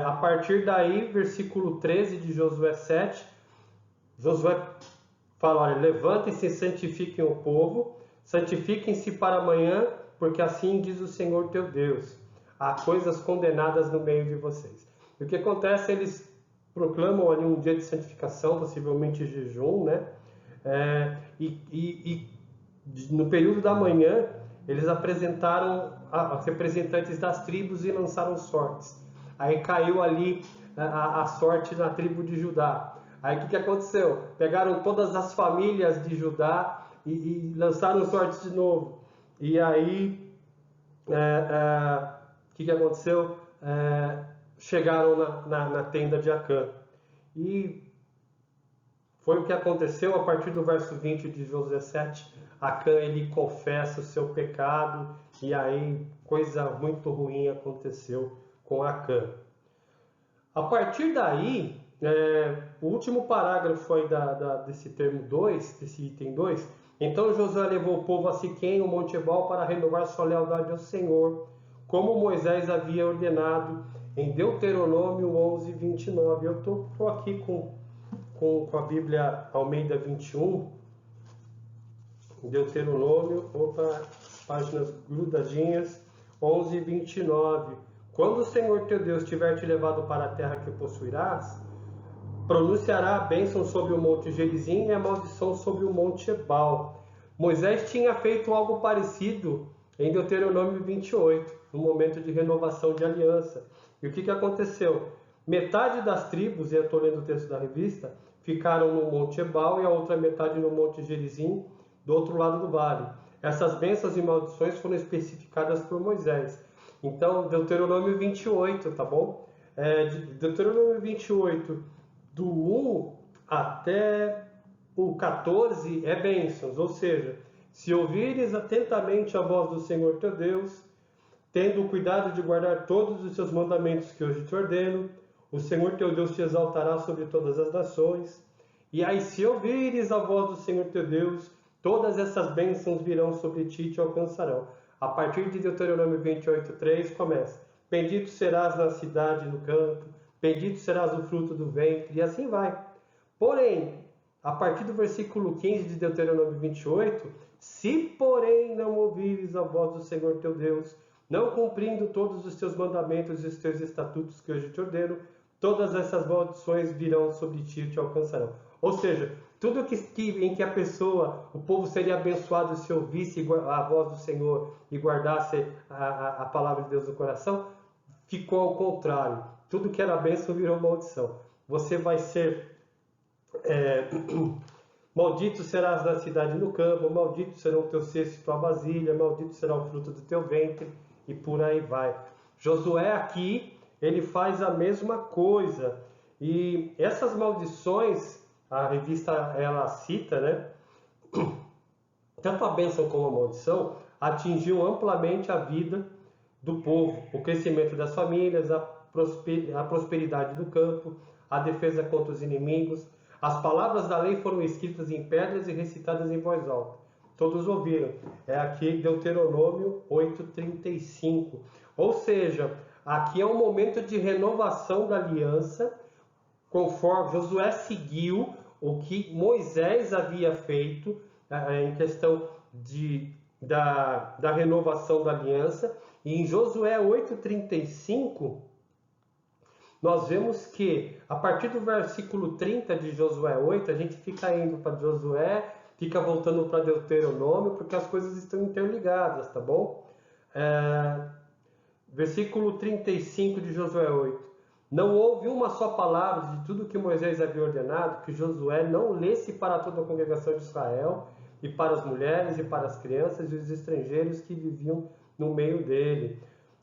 A partir daí, versículo 13 de Josué 7, Josué fala, olha, levantem-se e santifiquem o povo, santifiquem-se para amanhã, porque assim diz o Senhor teu Deus, há coisas condenadas no meio de vocês. E o que acontece? Eles proclamam ali um dia de santificação, possivelmente jejum, né? E no período da manhã, eles apresentaram os representantes das tribos e lançaram sortes. Aí caiu ali a sorte na tribo de Judá. Aí o que aconteceu? Pegaram todas as famílias de Judá e lançaram sortes de novo. E aí, o que aconteceu? Chegaram na tenda de Acã. E foi o que aconteceu a partir do verso 20 de Josué 7. Acã, ele confessa o seu pecado e aí coisa muito ruim aconteceu com Acã. A partir daí, o último parágrafo aí desse termo 2, desse item 2, então Josué levou o povo a Siquém, o Monte Ebal, para renovar sua lealdade ao Senhor, como Moisés havia ordenado em Deuteronômio 11:29. Eu estou aqui com a Bíblia Almeida 21, Deuteronômio, páginas grudadinhas, 11:29. Quando o Senhor teu Deus tiver te levado para a terra que possuirás, pronunciará a bênção sobre o monte Gerizim e a maldição sobre o monte Ebal. Moisés tinha feito algo parecido em Deuteronômio 28, no momento de renovação de aliança. E o que aconteceu? Metade das tribos, e eu estou lendo o texto da revista, ficaram no monte Ebal e a outra metade no monte Gerizim, do outro lado do vale. Essas bênçãos e maldições foram especificadas por Moisés. Então, Deuteronômio 28, tá bom? Deuteronômio 28, do 1 até o 14 é bênçãos, ou seja, se ouvires atentamente a voz do Senhor teu Deus, tendo o cuidado de guardar todos os seus mandamentos que hoje te ordeno, o Senhor teu Deus te exaltará sobre todas as nações. E aí, se ouvires a voz do Senhor teu Deus, todas essas bênçãos virão sobre ti e te alcançarão. A partir de Deuteronômio 28:3 começa: bendito serás na cidade e no campo, bendito serás o fruto do ventre, e assim vai. Porém, a partir do versículo 15 de Deuteronômio 28, se porém não ouvires a voz do Senhor teu Deus, não cumprindo todos os teus mandamentos e os teus estatutos que hoje te ordeno, todas essas maldições virão sobre ti e te alcançarão. Ou seja, tudo em que a pessoa, o povo seria abençoado se ouvisse a voz do Senhor e guardasse a palavra de Deus no coração, ficou ao contrário. Tudo que era bênção virou maldição. Você vai ser maldito serás na cidade e no campo, maldito serão o teu cesto e tua vasilha, maldito será o fruto do teu ventre, e por aí vai. Josué aqui, ele faz a mesma coisa. E essas maldições, a revista ela cita, né? Tanto a bênção como a maldição atingiu amplamente a vida do povo, o crescimento das famílias, a prosperidade do campo, a defesa contra os inimigos. As palavras da lei foram escritas em pedras e recitadas em voz alta. Todos ouviram. É aqui Deuteronômio 8:35. Ou seja, aqui é um momento de renovação da aliança, conforme Josué seguiu o que Moisés havia feito em questão da renovação da aliança. E em Josué 8,35, nós vemos que, a partir do versículo 30 de Josué 8, a gente fica indo para Josué, fica voltando para Deuteronômio, porque as coisas estão interligadas, tá bom? Versículo 35 de Josué 8. Não houve uma só palavra de tudo que Moisés havia ordenado que Josué não lesse para toda a congregação de Israel, e para as mulheres, e para as crianças e os estrangeiros que viviam no meio dele.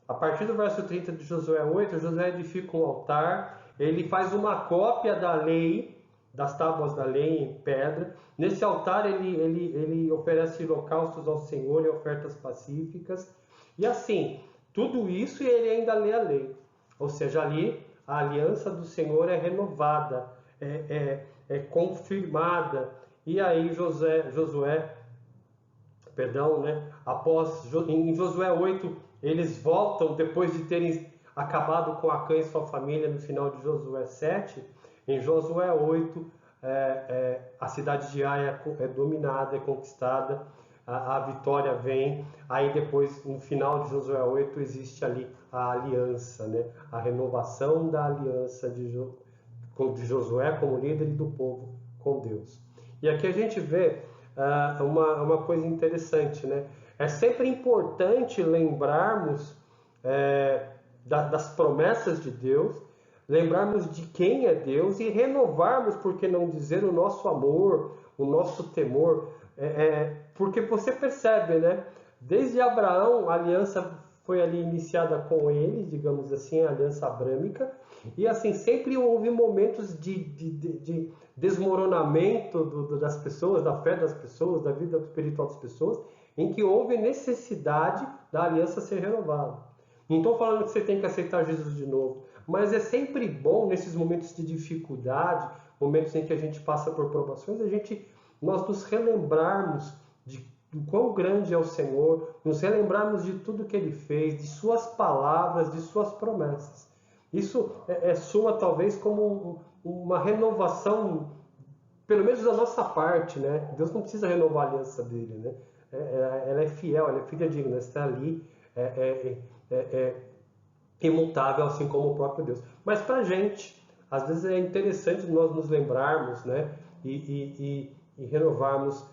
A partir do verso 30 de Josué 8, Josué edifica um altar, ele faz uma cópia da lei, das tábuas da lei em pedra. Nesse altar ele oferece holocaustos ao Senhor e ofertas pacíficas. E assim, tudo isso e ele ainda lê a lei. Ou seja, ali a aliança do Senhor é renovada, é confirmada. E aí Josué, em Josué 8, eles voltam, depois de terem acabado com Acã e sua família no final de Josué 7, em Josué 8, a cidade de Ai é dominada, é conquistada, a vitória vem. Aí depois, no final de Josué 8, existe ali a aliança, né? A renovação da aliança de Josué como líder e do povo com Deus. E aqui a gente vê uma coisa interessante, né? É sempre importante lembrarmos das promessas de Deus, lembrarmos de quem é Deus e renovarmos, por que não dizer, o nosso amor, o nosso temor. Porque você percebe, né? Desde Abraão, a aliança foi ali iniciada com ele, digamos assim, a aliança abrâmica, e assim, sempre houve momentos de desmoronamento das pessoas, da fé das pessoas, da vida espiritual das pessoas, em que houve necessidade da aliança ser renovada. Não estou falando que você tem que aceitar Jesus de novo, mas é sempre bom, nesses momentos de dificuldade, momentos em que a gente passa por provações, nós nos relembrarmos do quão grande é o Senhor, nos relembrarmos de tudo que Ele fez, de Suas palavras, de Suas promessas. Isso soa talvez como uma renovação, pelo menos da nossa parte, né? Deus não precisa renovar a aliança dele, né? Ela é fiel, ela é fidedigna, está ali, imutável, assim como o próprio Deus. Mas para a gente, às vezes é interessante nós nos lembrarmos, né? E renovarmos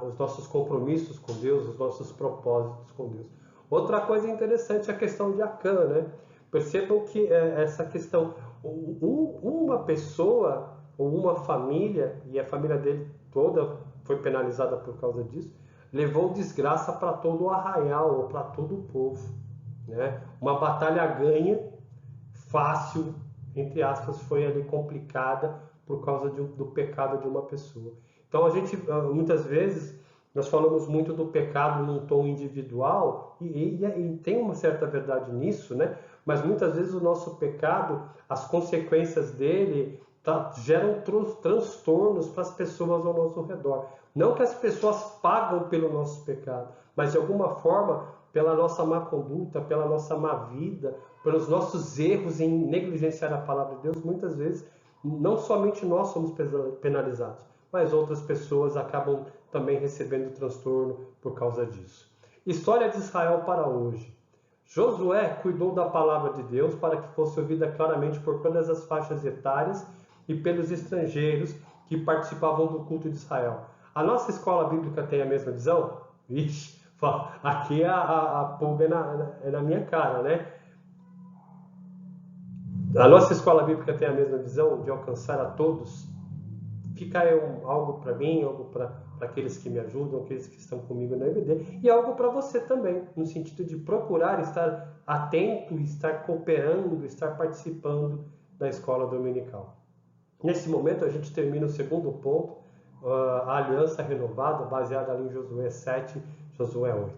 os nossos compromissos com Deus, os nossos propósitos com Deus. Outra coisa interessante é a questão de Acã, né? Percebam que essa questão, uma pessoa ou uma família, e a família dele toda foi penalizada por causa disso, levou desgraça para todo o arraial, ou para todo o povo, né? Uma batalha ganha, fácil, entre aspas, foi ali complicada por causa do pecado de uma pessoa. Então muitas vezes, nós falamos muito do pecado num tom individual, e tem uma certa verdade nisso, né? Mas muitas vezes o nosso pecado, as consequências dele geram transtornos para as pessoas ao nosso redor. Não que as pessoas pagam pelo nosso pecado, mas de alguma forma, pela nossa má conduta, pela nossa má vida, pelos nossos erros em negligenciar a palavra de Deus, muitas vezes não somente nós somos penalizados, mas outras pessoas acabam também recebendo transtorno por causa disso. História de Israel para hoje. Josué cuidou da palavra de Deus para que fosse ouvida claramente por todas as faixas etárias e pelos estrangeiros que participavam do culto de Israel. A nossa escola bíblica tem a mesma visão? Vixe, aqui a pulga é na minha cara, né? A nossa escola bíblica tem a mesma visão de alcançar a todos? Fica aí algo para mim, algo para aqueles que me ajudam, aqueles que estão comigo na EBD, e algo para você também, no sentido de procurar estar atento, estar cooperando, estar participando da escola dominical. Nesse momento a gente termina o segundo ponto, a aliança renovada, baseada ali em Josué 7, Josué 8.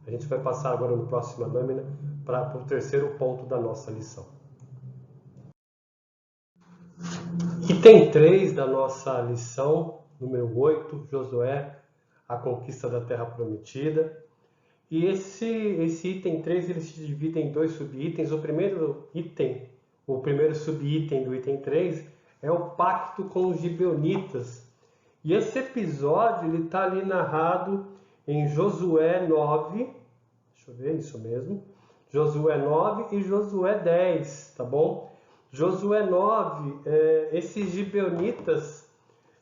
A gente vai passar agora no próxima lâmina para o terceiro ponto da nossa lição. Item 3 da nossa lição, número 8, Josué, a conquista da terra prometida. E esse item 3 ele se divide em dois subitens. O primeiro item, o primeiro subitem do item 3 é o pacto com os gibeonitas. E esse episódio ele está ali narrado em Josué 9, deixa eu ver, isso mesmo, Josué 9 e Josué 10, tá bom? Josué 9, esses gibeonitas,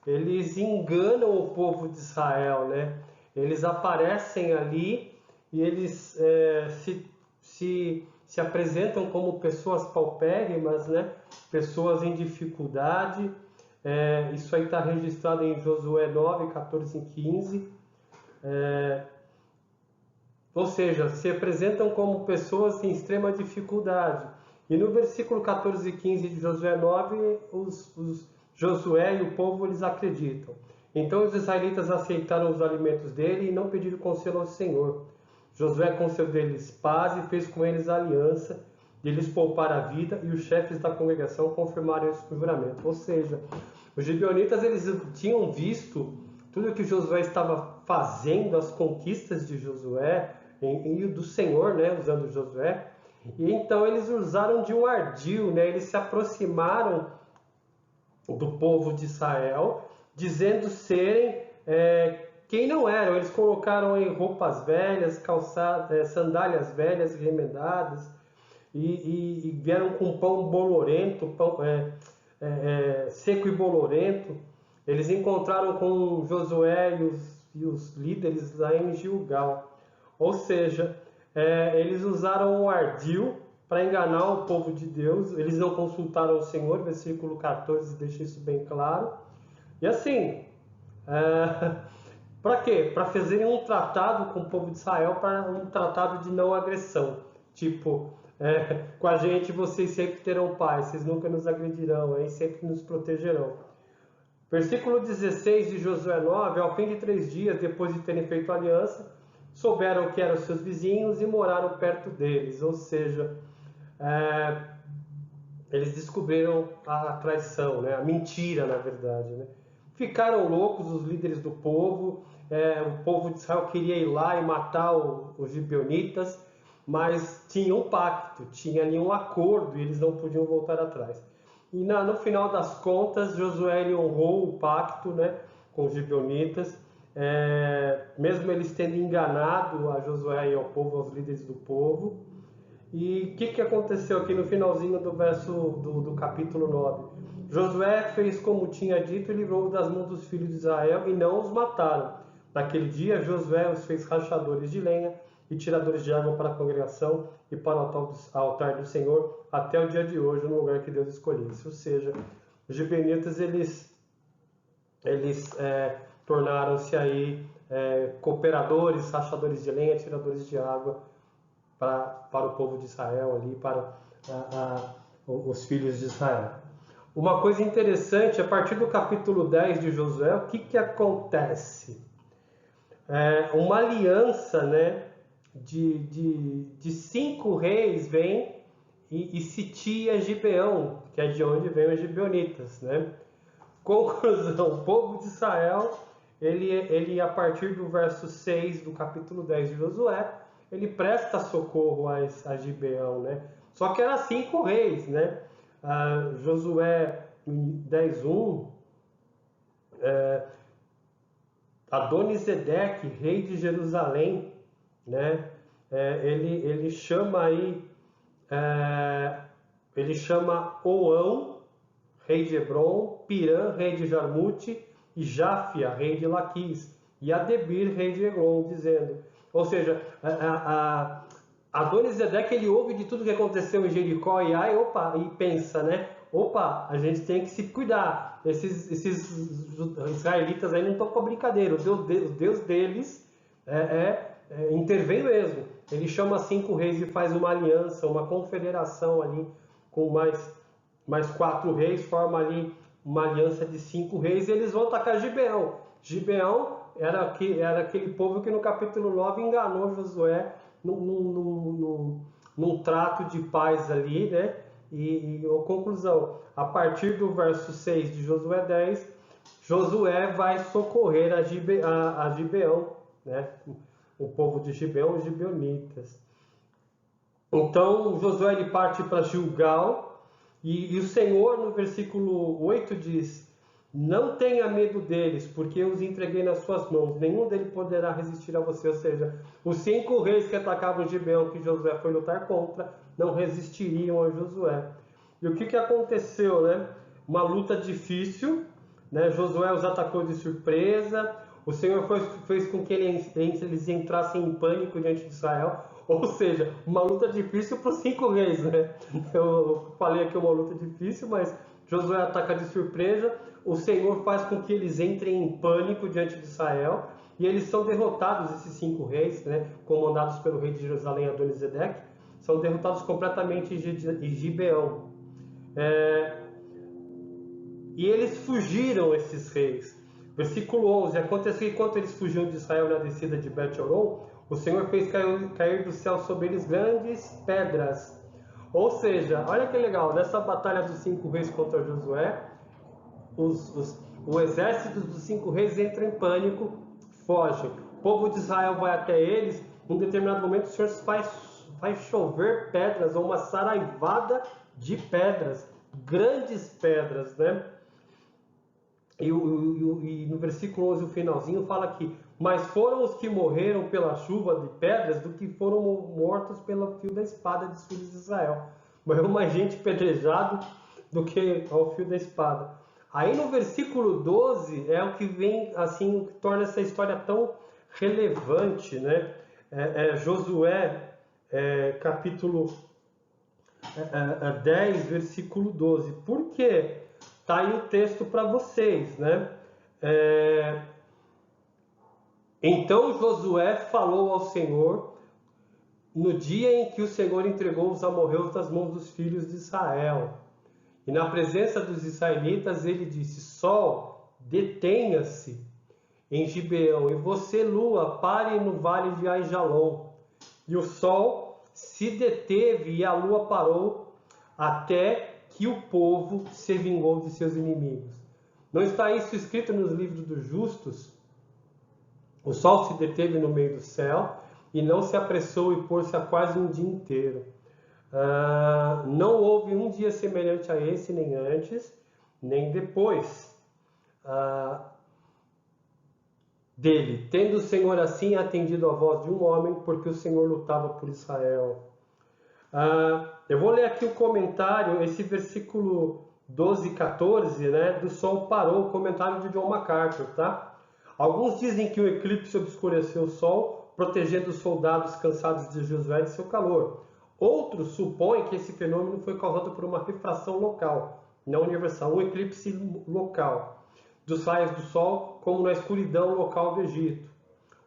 eles enganam o povo de Israel, né? Eles aparecem ali e eles se apresentam como pessoas paupérrimas, né? Pessoas em dificuldade. Isso aí está registrado em Josué 9, 14 e 15. Ou seja, se apresentam como pessoas em extrema dificuldade. E no versículo 14 e 15 de Josué 9, Josué e o povo eles acreditam. Então os israelitas aceitaram os alimentos dele e não pediram conselho ao Senhor. Josué concedeu-lhes paz e fez com eles aliança, de lhes poupar a vida, e os chefes da congregação confirmaram esse juramento. Ou seja, os gibeonitas eles tinham visto tudo que Josué estava fazendo, as conquistas de Josué e do Senhor, né, usando Josué. E então eles usaram de um ardil, né, eles se aproximaram do povo de Israel, dizendo serem quem não eram. Eles colocaram em roupas velhas, sandálias velhas remendadas, e vieram com pão bolorento, pão seco e bolorento. Eles encontraram com Josué e os líderes lá em Gilgal. Ou seja, eles usaram o ardil para enganar o povo de Deus. Eles não consultaram o Senhor, versículo 14 deixa isso bem claro. E assim, para quê? Para fazerem um tratado com o povo de Israel, para um tratado de não agressão. Tipo, com a gente vocês sempre terão paz, vocês nunca nos agredirão, aí sempre nos protegerão. Versículo 16 de Josué 9, ao fim de 3 dias, depois de terem feito aliança, souberam que eram seus vizinhos e moraram perto deles. Ou seja, eles descobriram a traição, né? A mentira, na verdade, né? Ficaram loucos os líderes do povo. O povo de Israel queria ir lá e matar os gibeonitas, mas tinha um pacto, tinha ali um acordo e eles não podiam voltar atrás. E no final das contas, Josué ele honrou o pacto, né, com os gibeonitas, mesmo eles tendo enganado a Josué e ao povo, aos líderes do povo. E o que aconteceu aqui no finalzinho do verso do capítulo 9? Josué fez como tinha dito e livrou das mãos dos filhos de Israel e não os mataram. Naquele dia, Josué os fez rachadores de lenha e tiradores de água para a congregação e para o altar do Senhor até o dia de hoje, no lugar que Deus escolhesse. Ou seja, os gibeonitas eles tornaram-se aí cooperadores, rachadores de lenha, tiradores de água para o povo de Israel ali, para os filhos de Israel. Uma coisa interessante, a partir do capítulo 10 de Josué, o que acontece? Uma aliança, né, de 5 reis vem e sitia Gibeão, que é de onde vem os gibeonitas, né? Conclusão, o povo de Israel, ele a partir do verso 6 do capítulo 10 de Josué, ele presta socorro a Gibeão, né? Só que eram 5 reis, né? Josué 10:1, Adonisedeque, rei de Jerusalém, né? Ele chama aí, ele chama Oão, rei de Hebron, Pirã, rei de Jarmute, e Jáfia, rei de Laquis, e Adebir, rei de Eglon, dizendo, ou seja, Adonisedeque, ele ouve de tudo que aconteceu em Jericó e pensa, né? Opa, a gente tem que se cuidar. Esses israelitas aí não estão com brincadeira. O Deus deles intervém mesmo. Ele chama 5 reis e faz uma aliança, uma confederação ali com mais 4 reis, forma ali uma aliança de 5 reis e eles vão atacar Gibeão. Gibeão era aquele povo que no capítulo 9 enganou Josué num trato de paz ali, né? E a conclusão, a partir do verso 6 de Josué 10, Josué vai socorrer a Gibeão, né? o povo de Gibeão, os gibeonitas. Então Josué ele parte para Gilgal e o Senhor no versículo 8 diz: não tenha medo deles, porque eu os entreguei nas suas mãos, nenhum deles poderá resistir a você. Ou seja, os 5 reis que atacavam Gibeão, que Josué foi lutar contra, não resistiriam a Josué. E o que aconteceu, né? Uma luta difícil, né? Josué os atacou de surpresa, o Senhor fez com que eles entrassem em pânico diante de Israel. Ou seja, uma luta difícil para os 5 reis, né? Eu falei aqui uma luta difícil, mas Josué ataca de surpresa, o Senhor faz com que eles entrem em pânico diante de Israel, e eles são derrotados, esses 5 reis, né? Comandados pelo rei de Jerusalém, Adonisedeque, são derrotados completamente em Gibeão. E eles fugiram, esses reis. Versículo 11: aconteceu que enquanto eles fugiam de Israel na descida de Bet-Horon, o Senhor fez cair do céu sobre eles grandes pedras. Ou seja, olha que legal, nessa batalha dos 5 reis contra Josué, o exército dos 5 reis entra em pânico, foge. O povo de Israel vai até eles, num determinado momento o Senhor faz chover pedras, ou uma saraivada de pedras, grandes pedras, né? E no versículo 11, o finalzinho fala aqui: mas foram os que morreram pela chuva de pedras do que foram mortos pelo fio da espada dos filhos de Israel. Morreu mais gente pedrejado do que ao fio da espada. Aí no versículo 12 é o que vem, assim, o que torna essa história tão relevante, né? Josué, capítulo 10, versículo 12. Por quê? Está aí o texto para vocês, né? Então Josué falou ao Senhor no dia em que o Senhor entregou os amorreus nas mãos dos filhos de Israel. E na presença dos israelitas ele disse: sol, detenha-se em Gibeão, e você, lua, pare no vale de Aijalon. E o sol se deteve e a lua parou até que o povo se vingou de seus inimigos. Não está isso escrito nos livros dos justos? O sol se deteve no meio do céu e não se apressou e pôs-se a quase um dia inteiro. Não houve um dia semelhante a esse, nem antes, nem depois dele, tendo o Senhor assim atendido a voz de um homem, porque o Senhor lutava por Israel. Eu vou ler aqui o comentário, esse versículo 12 e 14, né, do sol parou, o comentário de John MacArthur, tá? Alguns dizem que o eclipse obscureceu o sol, protegendo os soldados cansados de Josué de seu calor. Outros supõem que esse fenômeno foi causado por uma refração local, não universal, um eclipse local dos raios do sol, como na escuridão local do Egito.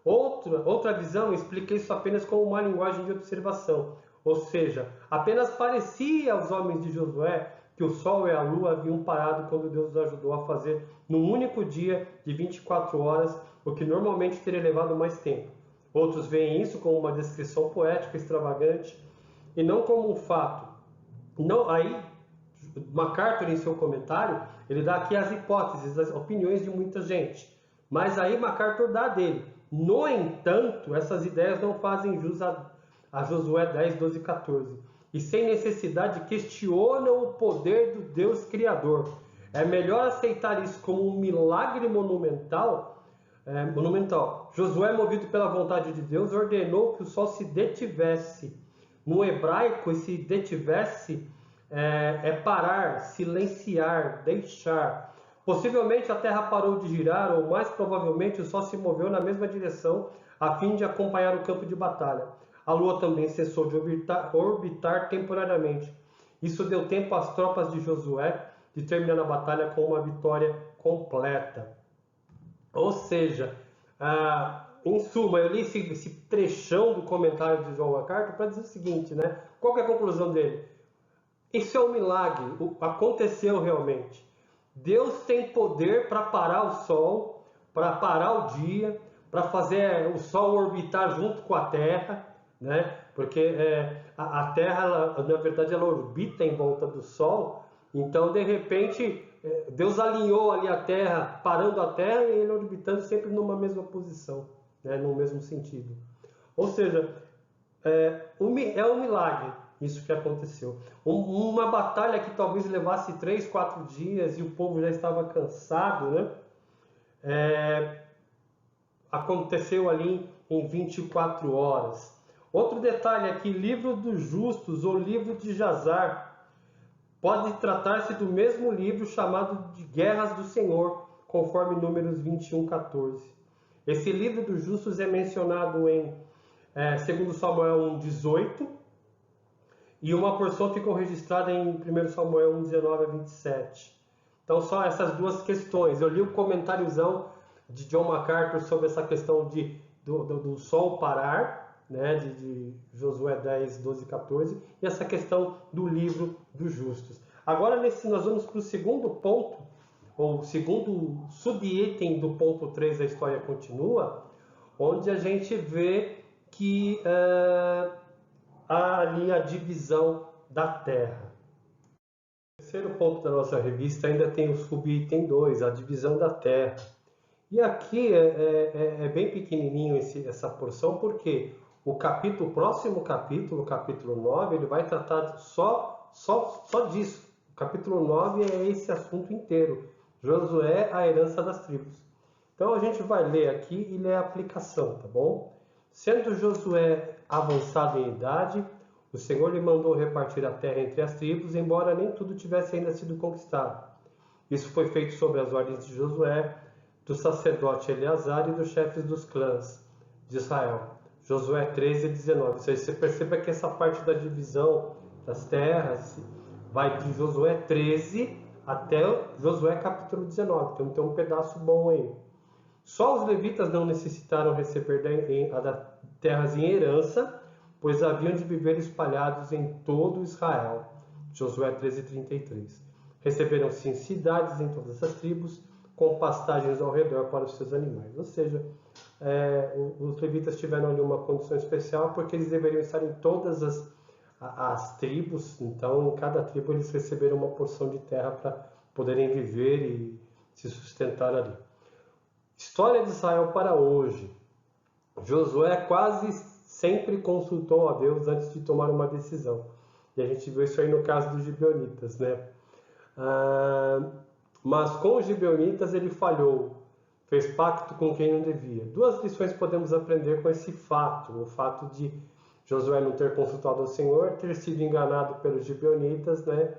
Outra visão explica isso apenas como uma linguagem de observação, ou seja, apenas parecia aos homens de Josué que o sol e a lua haviam parado quando Deus os ajudou a fazer num único dia de 24 horas, o que normalmente teria levado mais tempo. Outros veem isso como uma descrição poética extravagante e não como um fato. Não, aí, MacArthur, em seu comentário, ele dá aqui as hipóteses, as opiniões de muita gente. Mas aí MacArthur dá dele. No entanto, essas ideias não fazem jus a Josué 10, 12 e 14. E sem necessidade questionam o poder do Deus Criador. É melhor aceitar isso como um milagre monumental. Josué, movido pela vontade de Deus, ordenou que o sol se detivesse. No hebraico, esse detivesse parar, silenciar, deixar. Possivelmente a terra parou de girar, ou mais provavelmente o sol se moveu na mesma direção a fim de acompanhar o campo de batalha. A lua também cessou de orbitar temporariamente. Isso deu tempo às tropas de Josué de terminar a batalha com uma vitória completa. Ou seja, em suma, eu li esse trechão do comentário de John MacArthur para dizer o seguinte, né? Qual que é a conclusão dele? Isso é um milagre, aconteceu realmente. Deus tem poder para parar o sol, para parar o dia, para fazer o sol orbitar junto com a Terra, né? Porque a Terra, na verdade, ela orbita em volta do Sol. Então, de repente, Deus alinhou ali a Terra, parando a Terra e ele orbitando sempre numa mesma posição, né? No mesmo sentido. Ou seja, é um milagre isso que aconteceu. Uma batalha que talvez levasse 3, 4 dias e o povo já estava cansado, né? Aconteceu ali em 24 horas. Outro detalhe aqui, livro dos justos ou livro de Jazar, pode tratar-se do mesmo livro chamado de Guerras do Senhor, conforme Números 21:14. Esse livro dos justos é mencionado em 2 Samuel 1:18 e uma porção ficou registrada em 1 Samuel 1:19-27. Então, só essas duas questões. Eu li o comentáriozão de John MacArthur sobre essa questão do sol parar, né, de Josué 10:12-14, e essa questão do livro dos justos. Agora, nós vamos para o segundo ponto, ou segundo subitem do ponto 3 da história continua, onde a gente vê que há ali a divisão da terra. O terceiro ponto da nossa revista ainda tem o subitem 2, a divisão da terra. E aqui é bem pequenininho essa porção, porque o próximo capítulo, o capítulo 9, ele vai tratar só disso. O capítulo 9 é esse assunto inteiro. Josué, a herança das tribos. Então a gente vai ler aqui e ler a aplicação, tá bom? Sendo Josué avançado em idade, o Senhor lhe mandou repartir a terra entre as tribos, embora nem tudo tivesse ainda sido conquistado. Isso foi feito sob as ordens de Josué, do sacerdote Eleazar e dos chefes dos clãs de Israel. Josué 13:19. Ou seja, você perceba que essa parte da divisão das terras vai de Josué 13 até Josué capítulo 19. Então tem um pedaço bom aí. Só os levitas não necessitaram receber terras em herança, pois haviam de viver espalhados em todo Israel. Josué 13:33. Receberam sim cidades em todas as tribos, com pastagens ao redor para os seus animais. Ou seja, os levitas tiveram ali uma condição especial, porque eles deveriam estar em todas as tribos. Então, em cada tribo eles receberam uma porção de terra para poderem viver e se sustentar ali. História de Israel para hoje. Josué quase sempre consultou a Deus antes de tomar uma decisão. E a gente viu isso aí no caso dos gibeonitas, né? Mas com os gibeonitas ele falhou, fez pacto com quem não devia. Duas lições podemos aprender com esse fato. O fato de Josué não ter consultado ao Senhor, ter sido enganado pelos gibeonitas, né?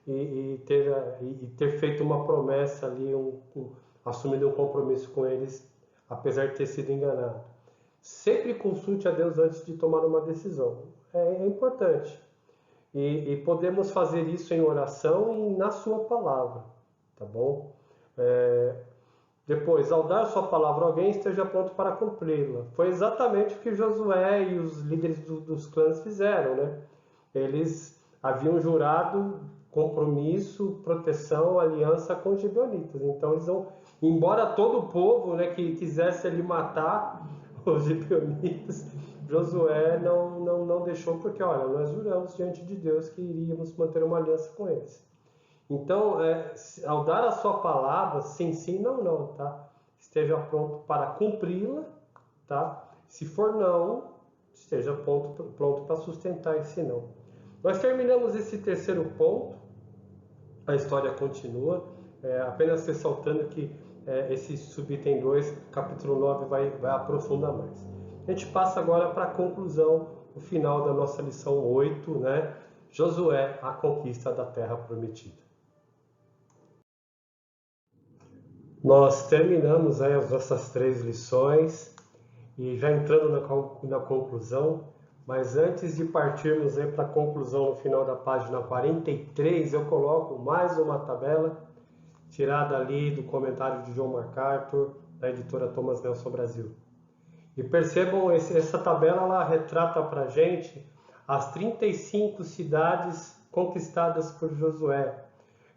E ter feito uma promessa ali, assumido um compromisso com eles, apesar de ter sido enganado. Sempre consulte a Deus antes de tomar uma decisão. É importante. E podemos fazer isso em oração e na sua palavra, tá bom? Depois, ao dar sua palavra a alguém, esteja pronto para cumpri-la. Foi exatamente o que Josué e os líderes dos clãs fizeram, né? Eles haviam jurado compromisso, proteção, aliança com os gibeonitas. Então, eles vão, embora todo o povo, né, que quisesse ali matar os gibeonitas, Josué não deixou, porque, olha, nós juramos diante de Deus que iríamos manter uma aliança com eles. Então, ao dar a sua palavra, sim, não, tá? Esteja pronto para cumpri-la, tá? Se for não, esteja pronto para sustentar esse não. Nós terminamos esse terceiro ponto, a história continua, apenas ressaltando que esse subitem 2, capítulo 9, vai aprofundar mais. A gente passa agora para a conclusão, o final da nossa lição 8, né? Josué, a conquista da terra prometida. Nós terminamos as nossas 3 lições e já entrando na conclusão, mas antes de partirmos para a conclusão no final da página 43, eu coloco mais uma tabela tirada ali do comentário de John MacArthur, da editora Thomas Nelson Brasil. E percebam, essa tabela ela retrata para a gente as 35 cidades conquistadas por Josué.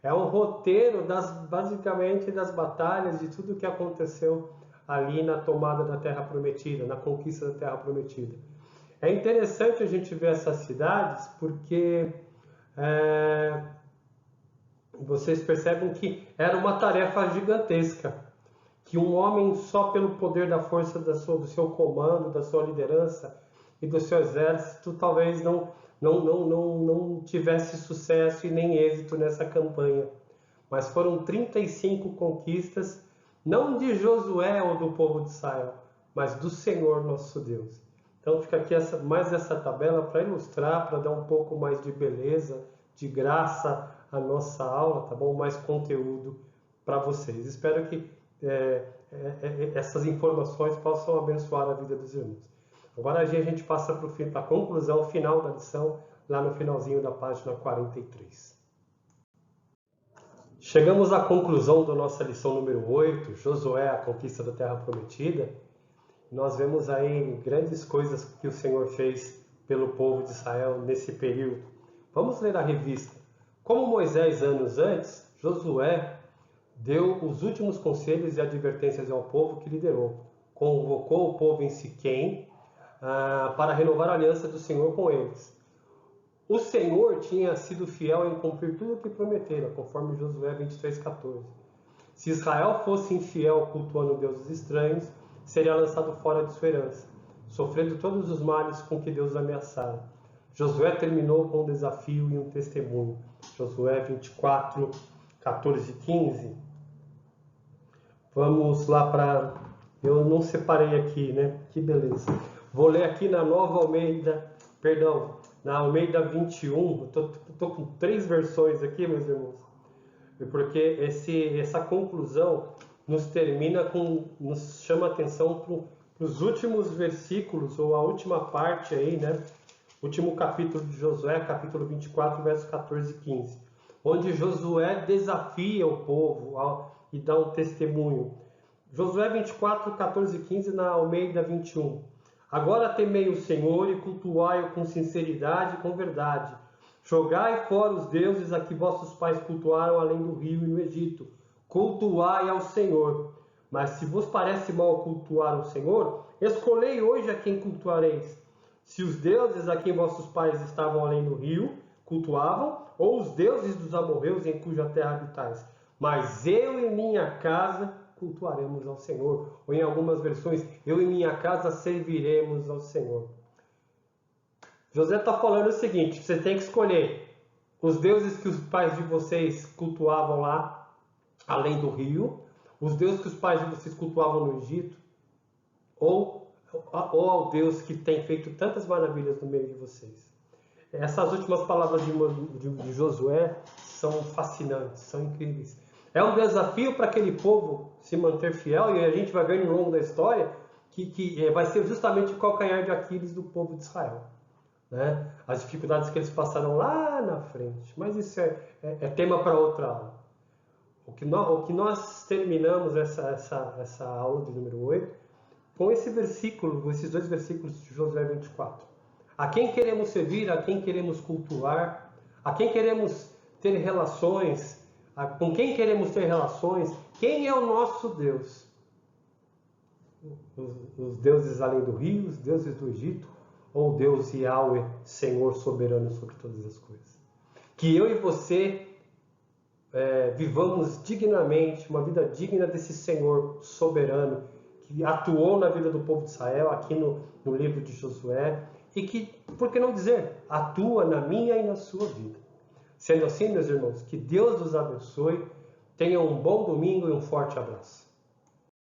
É um roteiro basicamente das batalhas, de tudo que aconteceu ali na tomada da Terra Prometida, na conquista da Terra Prometida. É interessante a gente ver essas cidades porque vocês percebem que era uma tarefa gigantesca, que um homem só pelo poder da força do seu comando, da sua liderança, e do seu exército talvez não tivesse sucesso e nem êxito nessa campanha. Mas foram 35 conquistas, não de Josué ou do povo de Israel, mas do Senhor nosso Deus. Então fica aqui mais essa tabela para ilustrar, para dar um pouco mais de beleza, de graça à nossa aula, tá bom? Mais conteúdo para vocês. Espero que essas informações possam abençoar a vida dos irmãos. Agora a gente passa para a conclusão final da lição, lá no finalzinho da página 43. Chegamos à conclusão da nossa lição número 8, Josué, a conquista da Terra Prometida. Nós vemos aí grandes coisas que o Senhor fez pelo povo de Israel nesse período. Vamos ler a revista. Como Moisés, anos antes, Josué deu os últimos conselhos e advertências ao povo que liderou. Convocou o povo em Siquém para renovar a aliança do Senhor com eles. O Senhor tinha sido fiel em cumprir tudo o que prometera, conforme Josué 23:14. Se Israel fosse infiel cultuando deuses estranhos, seria lançado fora de sua herança, sofrendo todos os males com que Deus ameaçara. Josué terminou com um desafio e um testemunho. Josué 24:14 e 15. Vamos lá para... Eu não separei aqui, né? Que beleza. Vou ler aqui na Nova Almeida, na Almeida 21. Estou com 3 versões aqui, meus irmãos. Porque essa conclusão nos chama a atenção para os últimos versículos, ou a última parte aí, né? Último capítulo de Josué, capítulo 24, versos 14 e 15. Onde Josué desafia o povo e dá um testemunho. Josué 24, 14 e 15 na Almeida 21. Agora temei o Senhor e cultuai-o com sinceridade e com verdade. Jogai fora os deuses a que vossos pais cultuaram além do rio e no Egito. Cultuai ao Senhor. Mas se vos parece mal cultuar ao Senhor, escolhei hoje a quem cultuareis. Se os deuses a quem vossos pais estavam além do rio cultuavam, ou os deuses dos amorreus em cuja terra habitais. Mas eu e minha casa cultuaremos ao Senhor. Ou em algumas versões, eu e minha casa serviremos ao Senhor. José está falando o seguinte, você tem que escolher os deuses que os pais de vocês cultuavam lá, além do rio, os deuses que os pais de vocês cultuavam no Egito, ou ao Deus que tem feito tantas maravilhas no meio de vocês. Essas últimas palavras de Josué são fascinantes, são incríveis. É um desafio para aquele povo se manter fiel, e a gente vai ver no longo da história que vai ser justamente o calcanhar de Aquiles do povo de Israel. Né? As dificuldades que eles passaram lá na frente. Mas isso é tema para outra aula. O que nós terminamos essa aula de número 8 com esses 2 versículos de Josué 24. A quem queremos servir, a quem queremos cultuar, a quem queremos ter relações, com quem queremos ter relações, quem é o nosso Deus? Os deuses além do rio, os deuses do Egito, ou Deus Yahweh, Senhor soberano sobre todas as coisas? Que eu e você vivamos dignamente, uma vida digna desse Senhor soberano, que atuou na vida do povo de Israel, aqui no livro de Josué, e que, por que não dizer, atua na minha e na sua vida. Sendo assim, meus irmãos, que Deus os abençoe, tenham um bom domingo e um forte abraço.